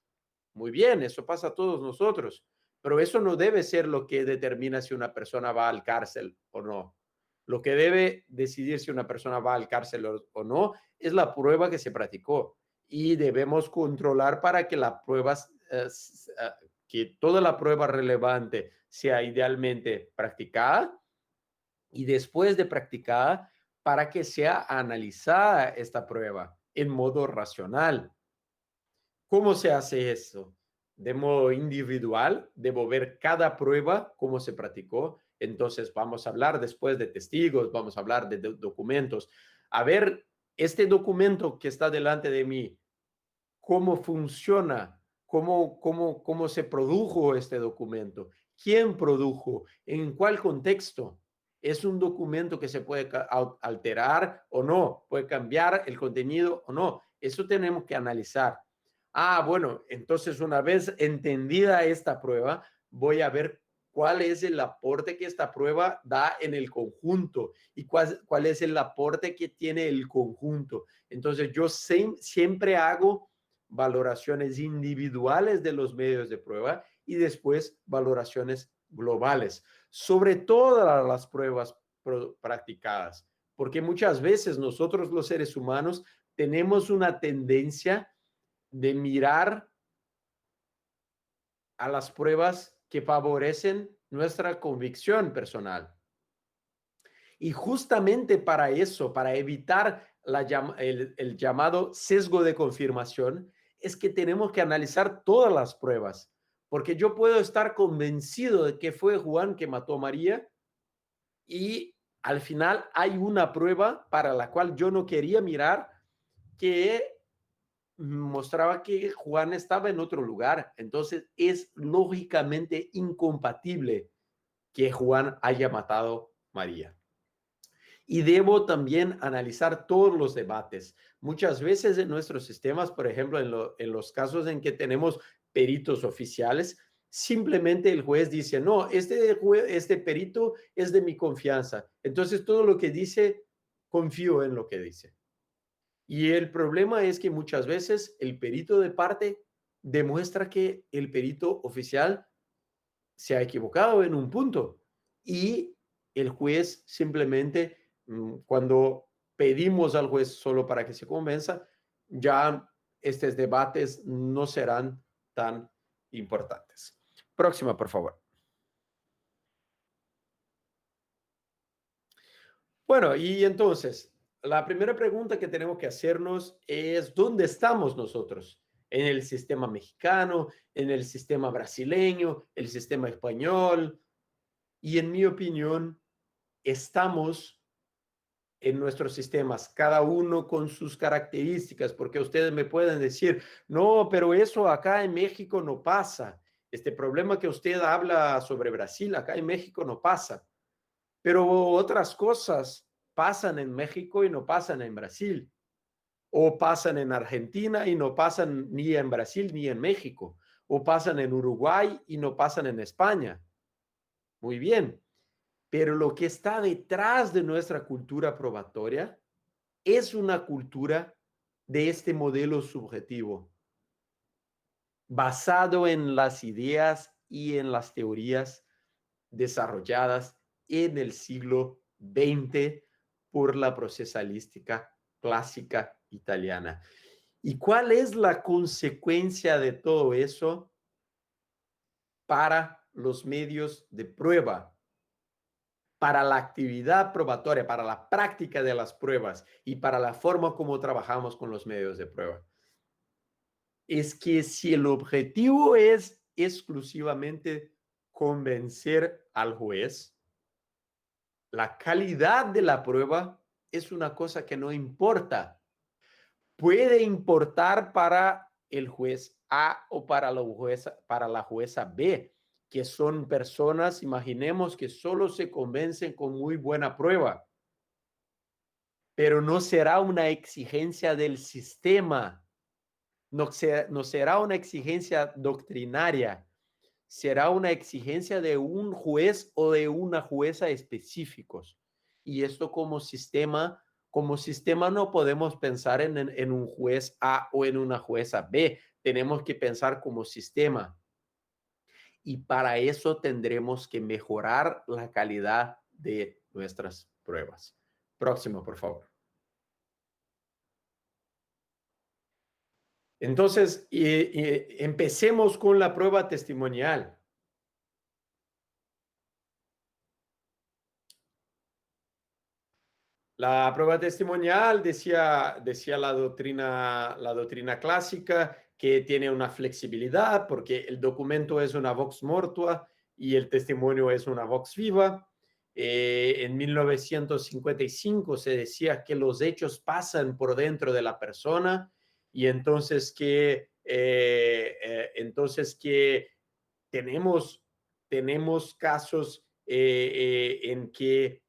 B: Muy bien, eso pasa a todos nosotros, pero eso no debe ser lo que determina si una persona va al cárcel o no. Lo que debe decidir si una persona va al cárcel o no es la prueba que se practicó, y debemos controlar para que la prueba, que toda la prueba relevante sea idealmente practicada, y después de practicada para que sea analizada esta prueba en modo racional. ¿Cómo se hace eso? De modo individual, debo ver cada prueba, cómo se practicó. Entonces vamos a hablar después de testigos, vamos a hablar de documentos. A ver, este documento que está delante de mí, ¿cómo funciona? ¿Cómo se produjo este documento? ¿Quién produjo? ¿En cuál contexto? ¿Es un documento que se puede alterar o no? ¿Puede cambiar el contenido o no? Eso tenemos que analizar. Ah, bueno, entonces una vez entendida esta prueba, voy a ver cuál es el aporte que esta prueba da en el conjunto y cuál es el aporte que tiene el conjunto. Entonces yo siempre hago valoraciones individuales de los medios de prueba y después valoraciones globales sobre todas las pruebas practicadas, porque muchas veces nosotros los seres humanos tenemos una tendencia de mirar a las pruebas que favorecen nuestra convicción personal. Y justamente para eso, para evitar el llamado sesgo de confirmación, es que tenemos que analizar todas las pruebas, porque yo puedo estar convencido de que fue Juan que mató a María y al final hay una prueba para la cual yo no quería mirar que mostraba que Juan estaba en otro lugar. Entonces es lógicamente incompatible que Juan haya matado a María. Y debo también analizar todos los debates. Muchas veces en nuestros sistemas, por ejemplo, en los casos en que tenemos peritos oficiales, simplemente el juez dice, no, este perito es de mi confianza. Entonces todo lo que dice, confío en lo que dice. Y el problema es que muchas veces el perito de parte demuestra que el perito oficial se ha equivocado en un punto y el juez simplemente, cuando pedimos al juez solo para que se convenza, ya estos debates no serán tan importantes. Próxima, por favor. Bueno, y entonces, la primera pregunta que tenemos que hacernos es, ¿dónde estamos nosotros? ¿En el sistema mexicano, en el sistema brasileño, el sistema español? Y en mi opinión, estamos en nuestros sistemas, cada uno con sus características, porque ustedes me pueden decir, no, pero eso acá en México no pasa. Este problema que usted habla sobre Brasil, acá en México no pasa. Pero otras cosas pasan en México y no pasan en Brasil. O pasan en Argentina y no pasan ni en Brasil ni en México. O pasan en Uruguay y no pasan en España. Muy bien. Pero lo que está detrás de nuestra cultura probatoria es una cultura de este modelo subjetivo, basado en las ideas y en las teorías desarrolladas en el siglo XX por la procesalística clásica italiana. ¿Y cuál es la consecuencia de todo eso para los medios de prueba, para la actividad probatoria, para la práctica de las pruebas y para la forma como trabajamos con los medios de prueba? Es que si el objetivo es exclusivamente convencer al juez, la calidad de la prueba es una cosa que no importa. Puede importar para el juez A o para la jueza B, que son personas, imaginemos, que solo se convencen con muy buena prueba, pero no será una exigencia del sistema, no será una exigencia doctrinaria, será una exigencia de un juez o de una jueza específicos. Y esto como sistema no podemos pensar en un juez A o en una jueza B. Tenemos que pensar como sistema. Y para eso tendremos que mejorar la calidad de nuestras pruebas. Próximo, por favor. Entonces, empecemos con la prueba testimonial. La prueba testimonial decía la doctrina clásica que tiene una flexibilidad porque el documento es una vox mortua y el testimonio es una vox viva. En 1955 se decía que los hechos pasan por dentro de la persona y entonces que tenemos casos en que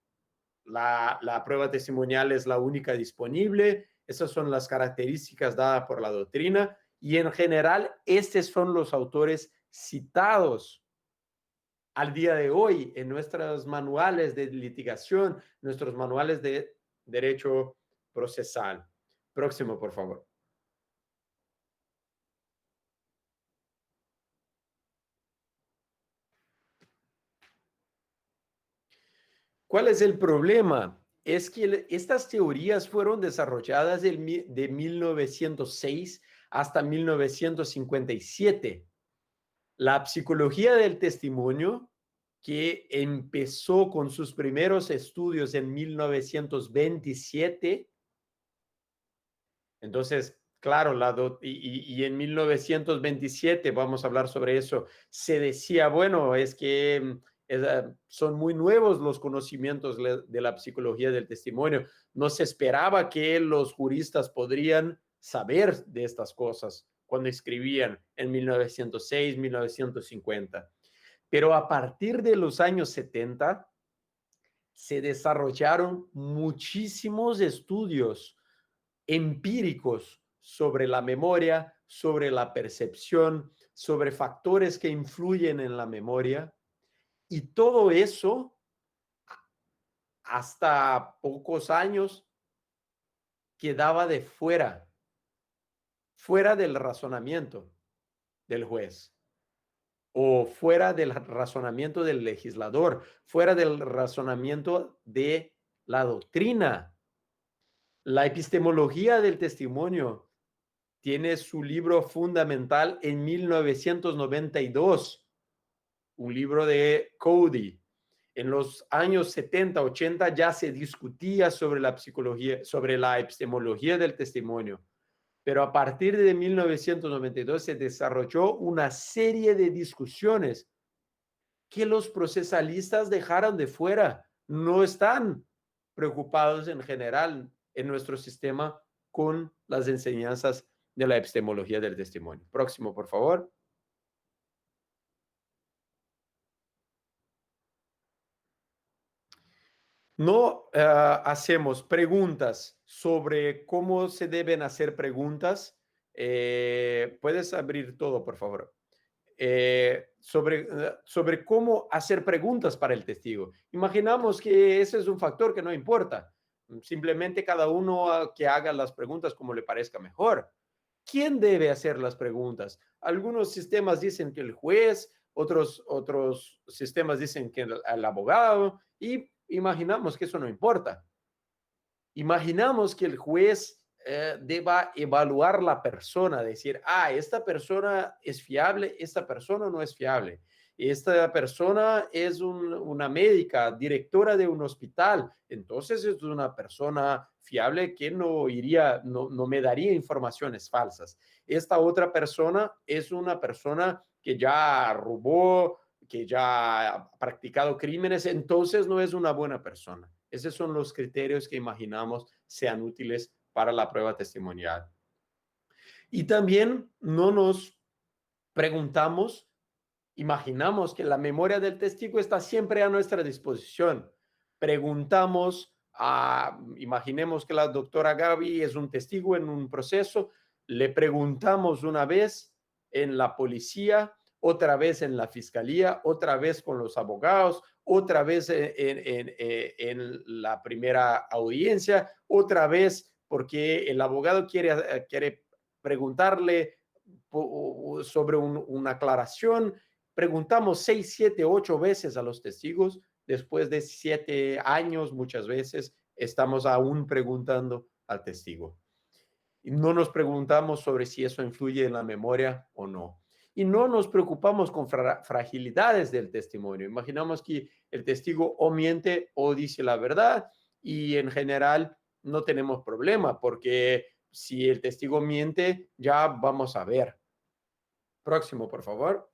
B: la prueba testimonial es la única disponible. Esas son las características dadas por la doctrina y en general estos son los autores citados al día de hoy en nuestros manuales de litigación, nuestros manuales de derecho procesal. Próximo, por favor. ¿Cuál es el problema? Es que estas teorías fueron desarrolladas de 1906 hasta 1957. La psicología del testimonio, que empezó con sus primeros estudios en 1927, entonces, claro, y en 1927, vamos a hablar sobre eso, se decía, bueno, es que son muy nuevos los conocimientos de la psicología del testimonio. No se esperaba que los juristas podrían saber de estas cosas cuando escribían en 1906, 1950. Pero a partir de los años 70 se desarrollaron muchísimos estudios empíricos sobre la memoria, sobre la percepción, sobre factores que influyen en la memoria. Y todo eso, hasta pocos años, quedaba de fuera del razonamiento del juez o fuera del razonamiento del legislador, fuera del razonamiento de la doctrina. La epistemología del testimonio tiene su libro fundamental en 1992, un libro de Cody. En los años 70, 80 ya se discutía sobre la psicología, sobre la epistemología del testimonio. Pero a partir de 1992 se desarrolló una serie de discusiones que los procesalistas dejaron de fuera. No están preocupados en general en nuestro sistema con las enseñanzas de la epistemología del testimonio. Próximo, por favor. No hacemos preguntas sobre cómo se deben hacer preguntas. Puedes abrir todo, por favor. Sobre cómo hacer preguntas para el testigo. Imaginamos que ese es un factor que no importa. Simplemente cada uno que haga las preguntas como le parezca mejor. ¿Quién debe hacer las preguntas? Algunos sistemas dicen que el juez, otros sistemas dicen que el abogado, y imaginamos que eso no importa. Imaginamos que el juez deba evaluar la persona, decir, esta persona es fiable, esta persona no es fiable. Esta persona es una médica, directora de un hospital, entonces es una persona fiable que no me daría informaciones falsas. Esta otra persona es una persona que ya robó, que ya ha practicado crímenes, entonces no es una buena persona. Esos son los criterios que imaginamos sean útiles para la prueba testimonial. Y también no nos preguntamos, imaginamos que la memoria del testigo está siempre a nuestra disposición. Preguntamos, imaginemos que la doctora Gaby es un testigo en un proceso, le preguntamos una vez en la policía, otra vez en la fiscalía, otra vez con los abogados, otra vez en la primera audiencia, otra vez porque el abogado quiere preguntarle sobre una aclaración. Preguntamos 6, 7, 8 veces a los testigos. Después de 7 años, muchas veces, estamos aún preguntando al testigo. Y no nos preguntamos sobre si eso influye en la memoria o no. Y no nos preocupamos con fragilidades del testimonio. Imaginamos que el testigo o miente o dice la verdad y en general no tenemos problema porque si el testigo miente, ya vamos a ver. Próximo, por favor.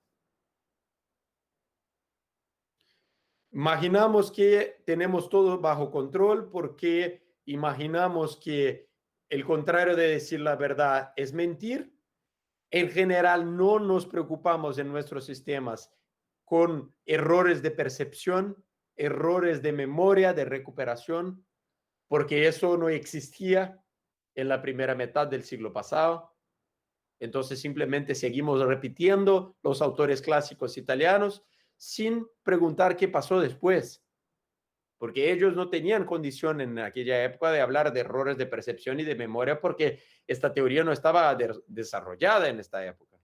B: Imaginamos que tenemos todo bajo control porque imaginamos que el contrario de decir la verdad es mentir. En general, no nos preocupamos en nuestros sistemas con errores de percepción, errores de memoria, de recuperación, porque eso no existía en la primera mitad del siglo pasado. Entonces simplemente seguimos repitiendo los autores clásicos italianos sin preguntar qué pasó después, porque ellos no tenían condición en aquella época de hablar de errores de percepción y de memoria porque esta teoría no estaba desarrollada en esta época.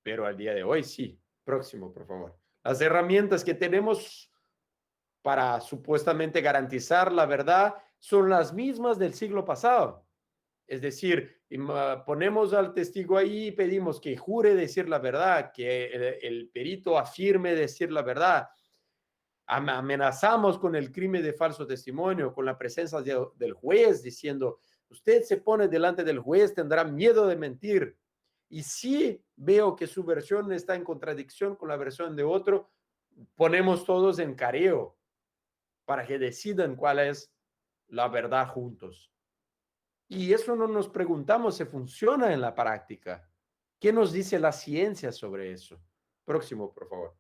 B: Pero al día de hoy sí. Próximo, por favor. Las herramientas que tenemos para supuestamente garantizar la verdad son las mismas del siglo pasado. Es decir, ponemos al testigo ahí y pedimos que jure decir la verdad, que el perito afirme decir la verdad. Amenazamos con el crimen de falso testimonio, con la presencia del juez diciendo, usted se pone delante del juez, tendrá miedo de mentir. Y si veo que su versión está en contradicción con la versión de otro, ponemos todos en careo para que decidan cuál es la verdad juntos. Y eso no nos preguntamos si funciona en la práctica. ¿Qué nos dice la ciencia sobre eso? Próximo, por favor.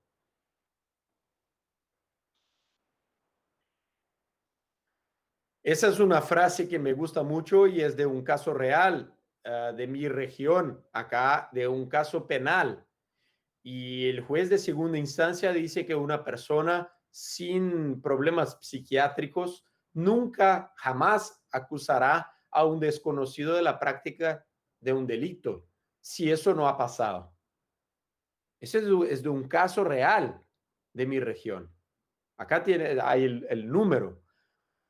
B: Esa es una frase que me gusta mucho y es de un caso real de mi región, acá, de un caso penal. Y el juez de segunda instancia dice que una persona sin problemas psiquiátricos nunca, jamás acusará a un desconocido de la práctica de un delito, si eso no ha pasado. Ese es de un caso real de mi región. Acá hay el número.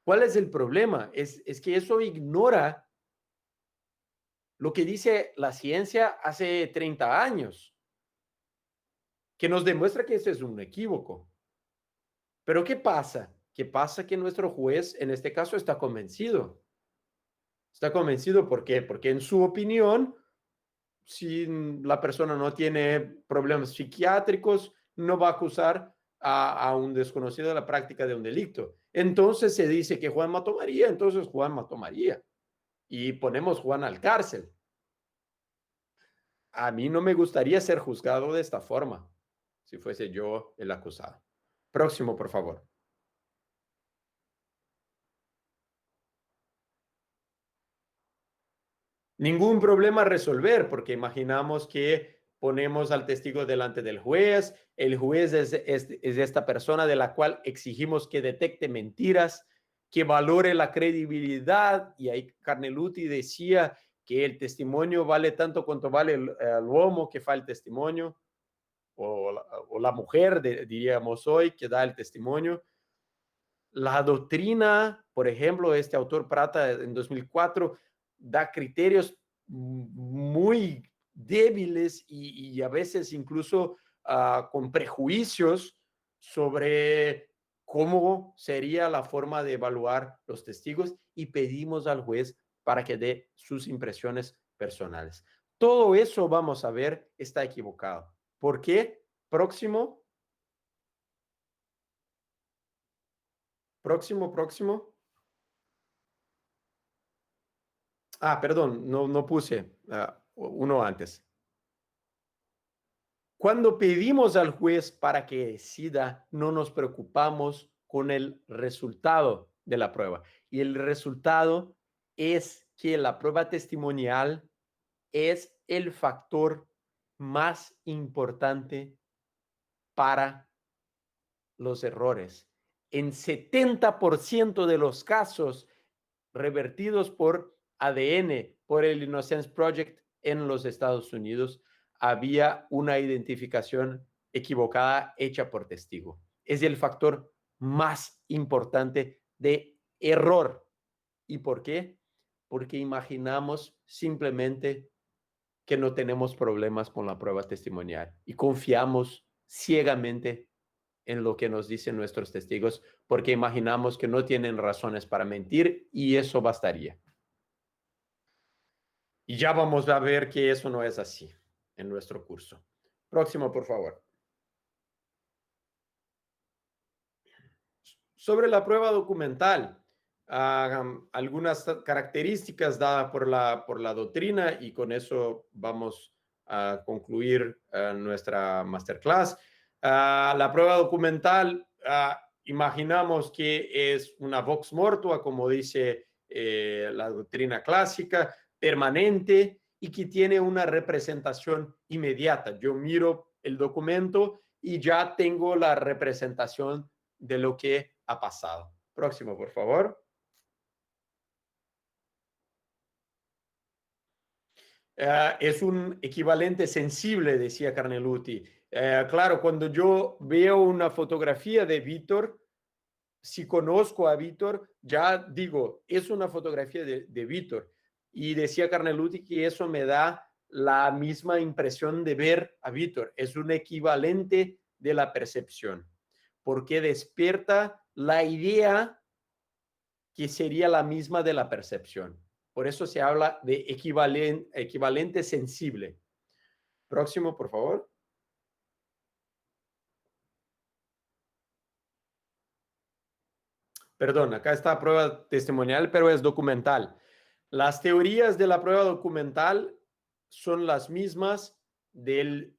B: ¿Cuál es el problema? Es que eso ignora lo que dice la ciencia hace 30 años, que nos demuestra que eso es un equívoco. Pero ¿qué pasa? ¿Qué pasa? Que nuestro juez en este caso está convencido. Está convencido, ¿por qué? Porque en su opinión, si la persona no tiene problemas psiquiátricos, no va a acusar a un desconocido de la práctica de un delito. Entonces se dice que Juan mató a María, entonces Juan mató a María. Y ponemos Juan al cárcel. A mí no me gustaría ser juzgado de esta forma, si fuese yo el acusado. Próximo, por favor. Ningún problema a resolver, porque imaginamos que ponemos al testigo delante del juez, el juez es esta persona de la cual exigimos que detecte mentiras, que valore la credibilidad, y ahí Carneluti decía que el testimonio vale tanto cuanto vale el uomo que fa el testimonio, o la mujer, diríamos hoy, que da el testimonio. La doctrina, por ejemplo, este autor Prata en 2004 da criterios muy débiles y a veces incluso con prejuicios sobre cómo sería la forma de evaluar los testigos y pedimos al juez para que dé sus impresiones personales. Todo eso, vamos a ver, está equivocado. ¿Por qué? Próximo, próximo. Perdón, no puse uno antes. Cuando pedimos al juez para que decida, no nos preocupamos con el resultado de la prueba. Y el resultado es que la prueba testimonial es el factor más importante para los errores. En 70% de los casos revertidos por ADN, por el Innocence Project en los Estados Unidos, había una identificación equivocada hecha por testigo. Es el factor más importante de error. ¿Y por qué? Porque imaginamos simplemente que no tenemos problemas con la prueba testimonial y confiamos ciegamente en lo que nos dicen nuestros testigos, porque imaginamos que no tienen razones para mentir y eso bastaría. Y ya vamos a ver que eso no es así en nuestro curso. Próximo, por favor. Sobre la prueba documental, algunas características dadas por la doctrina y con eso vamos a concluir nuestra masterclass. La prueba documental, imaginamos que es una vox mortua, como dice la doctrina clásica, permanente y que tiene una representación inmediata. Yo miro el documento y ya tengo la representación de lo que ha pasado. Próximo, por favor. Es un equivalente sensible, decía Carneluti. Claro, cuando yo veo una fotografía de Víctor, si conozco a Víctor, ya digo, es una fotografía de Víctor. Y decía Carneluti que eso me da la misma impresión de ver a Víctor. Es un equivalente de la percepción, porque despierta la idea que sería la misma de la percepción. Por eso se habla de equivalente sensible. Próximo, por favor. Perdón, acá está prueba testimonial, pero es documental. Las teorías de la prueba documental son las mismas de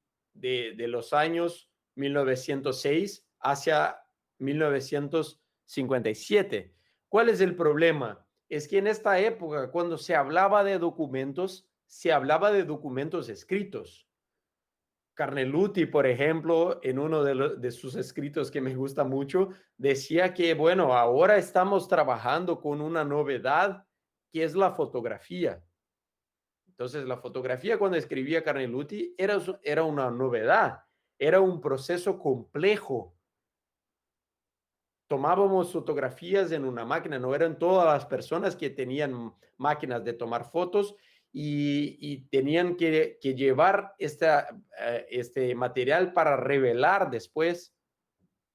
B: los años 1906 hacia 1957. ¿Cuál es el problema? Es que en esta época, cuando se hablaba de documentos, se hablaba de documentos escritos. Carneluti, por ejemplo, en uno de sus escritos que me gusta mucho, decía que, bueno, ahora estamos trabajando con una novedad que es la fotografía. Entonces, la fotografía cuando escribía Carneluti era una novedad, era un proceso complejo. Tomábamos fotografías en una máquina, no eran todas las personas que tenían máquinas de tomar fotos y tenían que llevar este material para revelar después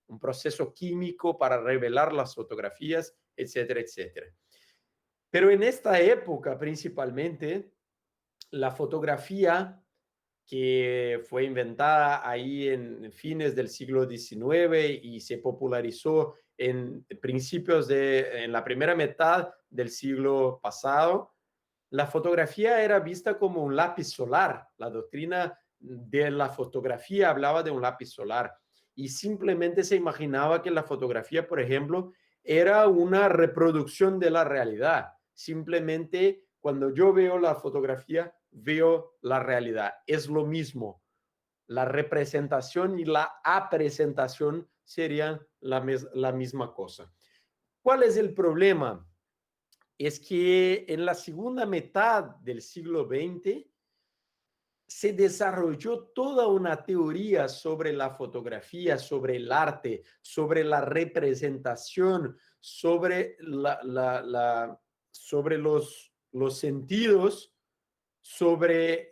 B: un proceso químico para revelar las fotografías, etcétera, etcétera. Pero en esta época principalmente, la fotografía que fue inventada ahí en fines del siglo XIX y se popularizó en en la primera mitad del siglo pasado, la fotografía era vista como un lápiz solar. La doctrina de la fotografía hablaba de un lápiz solar y simplemente se imaginaba que la fotografía, por ejemplo, era una reproducción de la realidad. Simplemente cuando yo veo la fotografía, veo la realidad. Es lo mismo. La representación y la apresentación serían la misma cosa. ¿Cuál es el problema? Es que en la segunda mitad del siglo XX se desarrolló toda una teoría sobre la fotografía, sobre el arte, sobre la representación, sobre los sentidos, sobre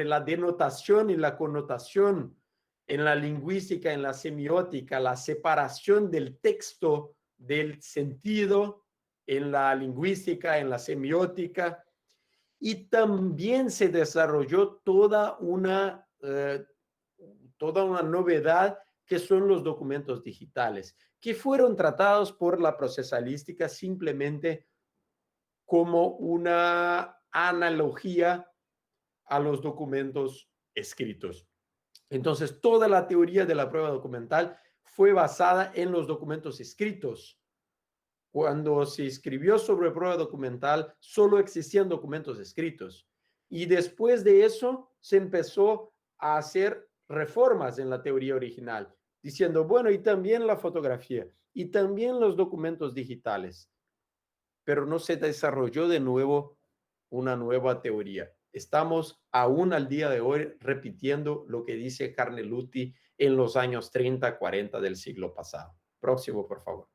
B: la denotación y la connotación en la lingüística, en la semiótica, la separación del texto del sentido en la lingüística, en la semiótica, y también se desarrolló toda una novedad que son los documentos digitales, que fueron tratados por la procesalística simplemente como una analogía a los documentos escritos. Entonces, toda la teoría de la prueba documental fue basada en los documentos escritos. Cuando se escribió sobre prueba documental, solo existían documentos escritos. Y después de eso, se empezó a hacer reformas en la teoría original, diciendo, bueno, y también la fotografía, y también los documentos digitales. Pero no se desarrolló de nuevo una nueva teoría. Estamos aún al día de hoy repitiendo lo que dice Carneluti en los años 30, 40 del siglo pasado. Próximo, por favor.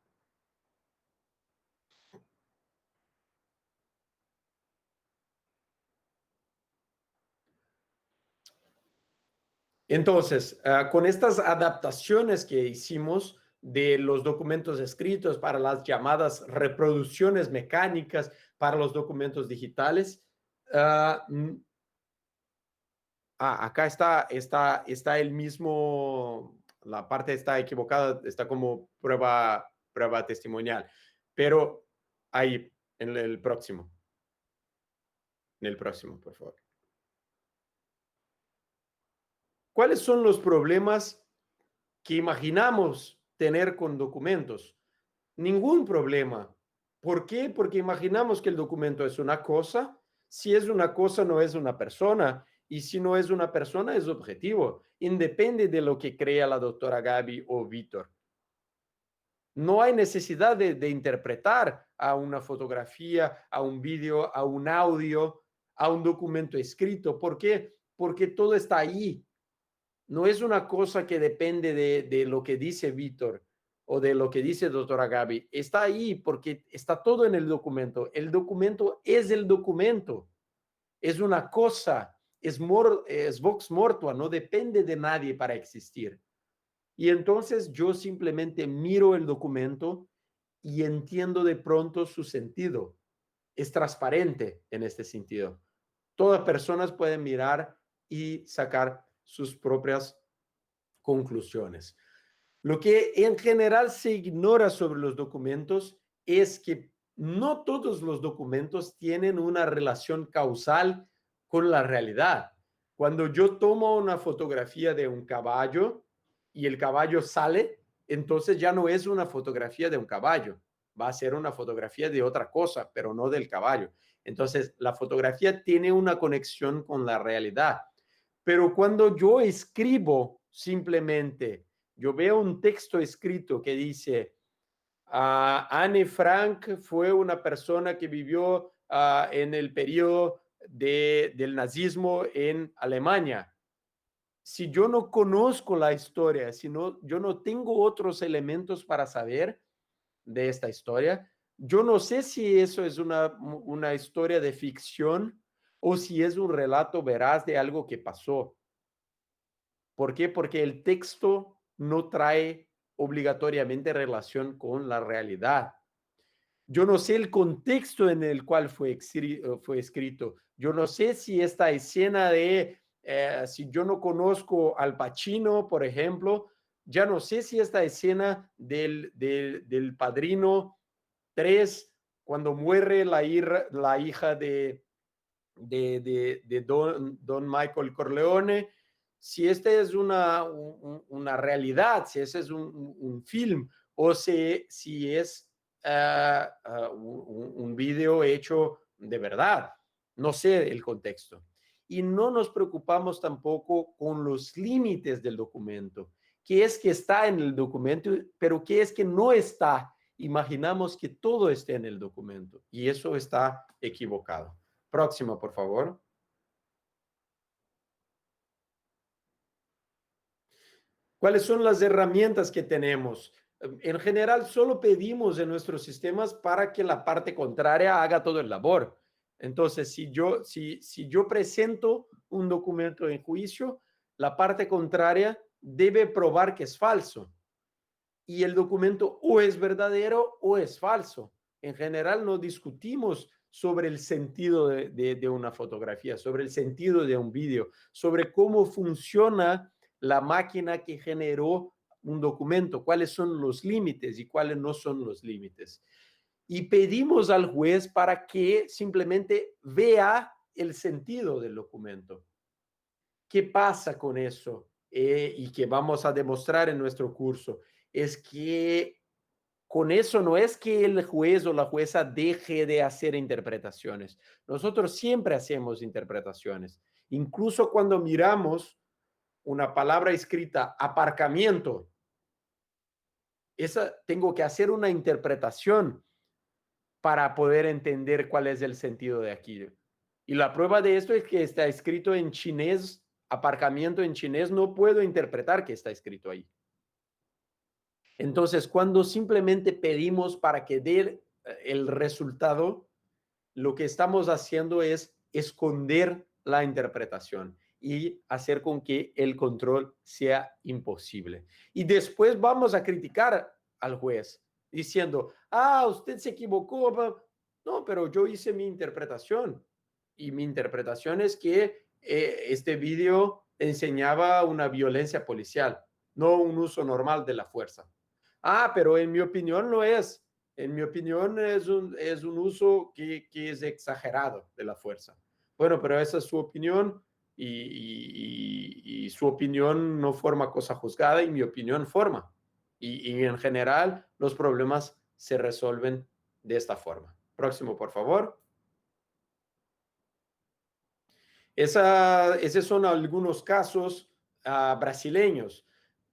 B: Entonces, con estas adaptaciones que hicimos de los documentos escritos para las llamadas reproducciones mecánicas para los documentos digitales, ah, mm, acá está el mismo, la parte está equivocada, está como prueba testimonial, pero ahí, en el próximo, por favor. ¿Cuáles son los problemas que imaginamos tener con documentos? Ningún problema. ¿Por qué? Porque imaginamos que el documento es una cosa. Si es una cosa, no es una persona. Y si no es una persona, es objetivo. Independe de lo que crea la doctora Gaby o Víctor. No hay necesidad de interpretar a una fotografía, a un vídeo, a un audio, a un documento escrito. ¿Por qué? Porque todo está ahí. No es una cosa que depende de lo que dice Víctor o de lo que dice doctora Gaby. Está ahí porque está todo en el documento. El documento es el documento. Es una cosa. Es vox mortua. No depende de nadie para existir. Y entonces yo simplemente miro el documento y entiendo de pronto su sentido. Es transparente en este sentido. Todas personas pueden mirar y sacar sus propias conclusiones. Lo que en general se ignora sobre los documentos es que no todos los documentos tienen una relación causal con la realidad. Cuando yo tomo una fotografía de un caballo y el caballo sale, entonces ya no es una fotografía de un caballo, va a ser una fotografía de otra cosa, pero no del caballo. Entonces, la fotografía tiene una conexión con la realidad. Pero cuando yo escribo simplemente, yo veo un texto escrito que dice, Anne Frank fue una persona que vivió en el periodo del nazismo en Alemania. Si yo no conozco la historia, si no, yo no tengo otros elementos para saber de esta historia, yo no sé si eso es una historia de ficción o si es un relato veraz de algo que pasó. ¿Por qué? Porque el texto no trae obligatoriamente relación con la realidad. Yo no sé el contexto en el cual fue escrito. Yo no sé si esta escena si yo no conozco al Pacino, por ejemplo, ya no sé si esta escena del Padrino 3 cuando muere la hija de Don Michael Corleone, si esta es una realidad, si ese es un film o si es un video hecho de verdad. No sé el contexto. Y no nos preocupamos tampoco con los límites del documento. ¿Qué es que está en el documento, pero qué es que no está? Imaginamos que todo esté en el documento y eso está equivocado. Próxima, por favor. ¿Cuáles son las herramientas que tenemos? En general, solo pedimos en nuestros sistemas para que la parte contraria haga todo el labor. Entonces, si yo presento un documento en juicio, la parte contraria debe probar que es falso. Y el documento o es verdadero o es falso. En general, no discutimos sobre el sentido de una fotografía, sobre el sentido de un vídeo, sobre cómo funciona la máquina que generó un documento, cuáles son los límites y cuáles no son los límites. Y pedimos al juez para que simplemente vea el sentido del documento. ¿Qué pasa con eso? Y que vamos a demostrar en nuestro curso, es que con eso no es que el juez o la jueza deje de hacer interpretaciones. Nosotros siempre hacemos interpretaciones. Incluso cuando miramos una palabra escrita, aparcamiento, esa tengo que hacer una interpretación para poder entender cuál es el sentido de aquí. Y la prueba de esto es que está escrito en chinés, aparcamiento en chinés, no puedo interpretar que está escrito ahí. Entonces, cuando simplemente pedimos para que dé el resultado, lo que estamos haciendo es esconder la interpretación. y hacer con que el control sea imposible. Y después vamos a criticar al juez diciendo, usted se equivocó. No, pero yo hice mi interpretación y mi interpretación es que este video enseñaba una violencia policial, no un uso normal de la fuerza. Pero en mi opinión no es. En mi opinión es un uso que es exagerado de la fuerza. Bueno, pero esa es su opinión y su opinión no forma cosa juzgada y mi opinión forma. Y en general los problemas se resuelven de esta forma. Próximo, por favor. Esos son algunos casos brasileños.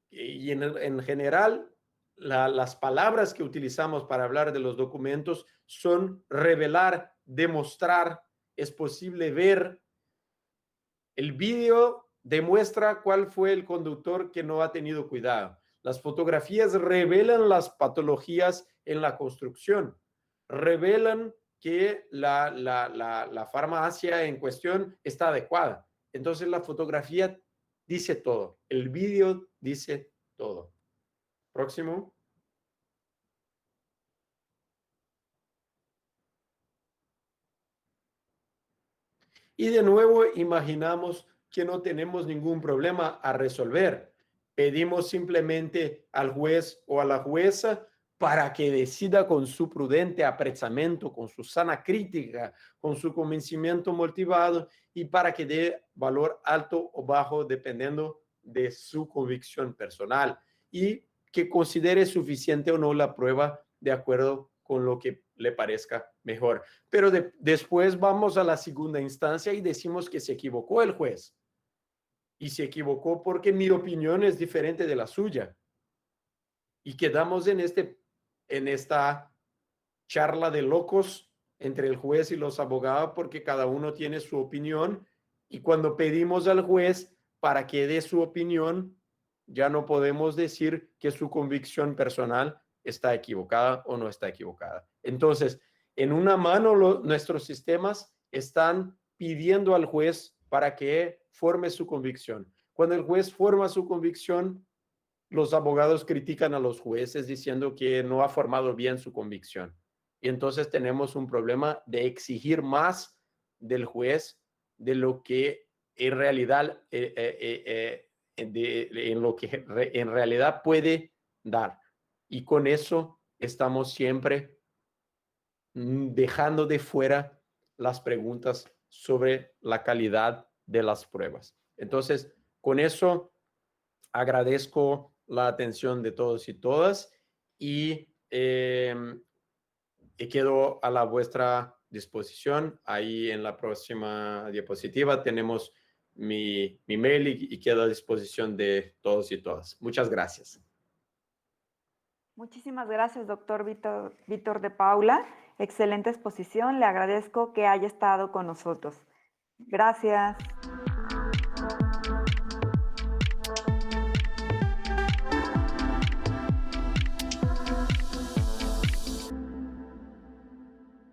B: Y en general, las palabras que utilizamos para hablar de los documentos son revelar, demostrar, es posible ver. El video demuestra cuál fue el conductor que no ha tenido cuidado. Las fotografías revelan las patologías en la construcción, revelan que la farmacia en cuestión está adecuada. Entonces la fotografía dice todo, el video dice todo. Próximo. Y de nuevo imaginamos que no tenemos ningún problema a resolver. Pedimos simplemente al juez o a la jueza para que decida con su prudente apresamiento, con su sana crítica, con su convencimiento motivado y para que dé valor alto o bajo dependiendo de su convicción personal y que considere suficiente o no la prueba de acuerdo con lo que le parezca mejor. Pero después vamos a la segunda instancia y decimos que se equivocó el juez. Y se equivocó porque mi opinión es diferente de la suya. Y quedamos en esta charla de locos entre el juez y los abogados porque cada uno tiene su opinión. Y cuando pedimos al juez para que dé su opinión, ya no podemos decir que su convicción personal está equivocada o no está equivocada. Entonces, en una mano nuestros sistemas están pidiendo al juez para que forme su convicción. Cuando el juez forma su convicción, los abogados critican a los jueces diciendo que no ha formado bien su convicción. Y entonces tenemos un problema de exigir más del juez de lo que en realidad, en lo que en realidad puede dar. Y con eso estamos siempre dejando de fuera las preguntas sobre la calidad de las pruebas. Entonces, con eso agradezco la atención de todos y todas y quedo a la vuestra disposición. Ahí en la próxima diapositiva tenemos mi mail y quedo a disposición de todos y todas. Muchas gracias.
A: Muchísimas gracias, doctor Víctor de Paula. Excelente exposición. Le agradezco que haya estado con nosotros. Gracias.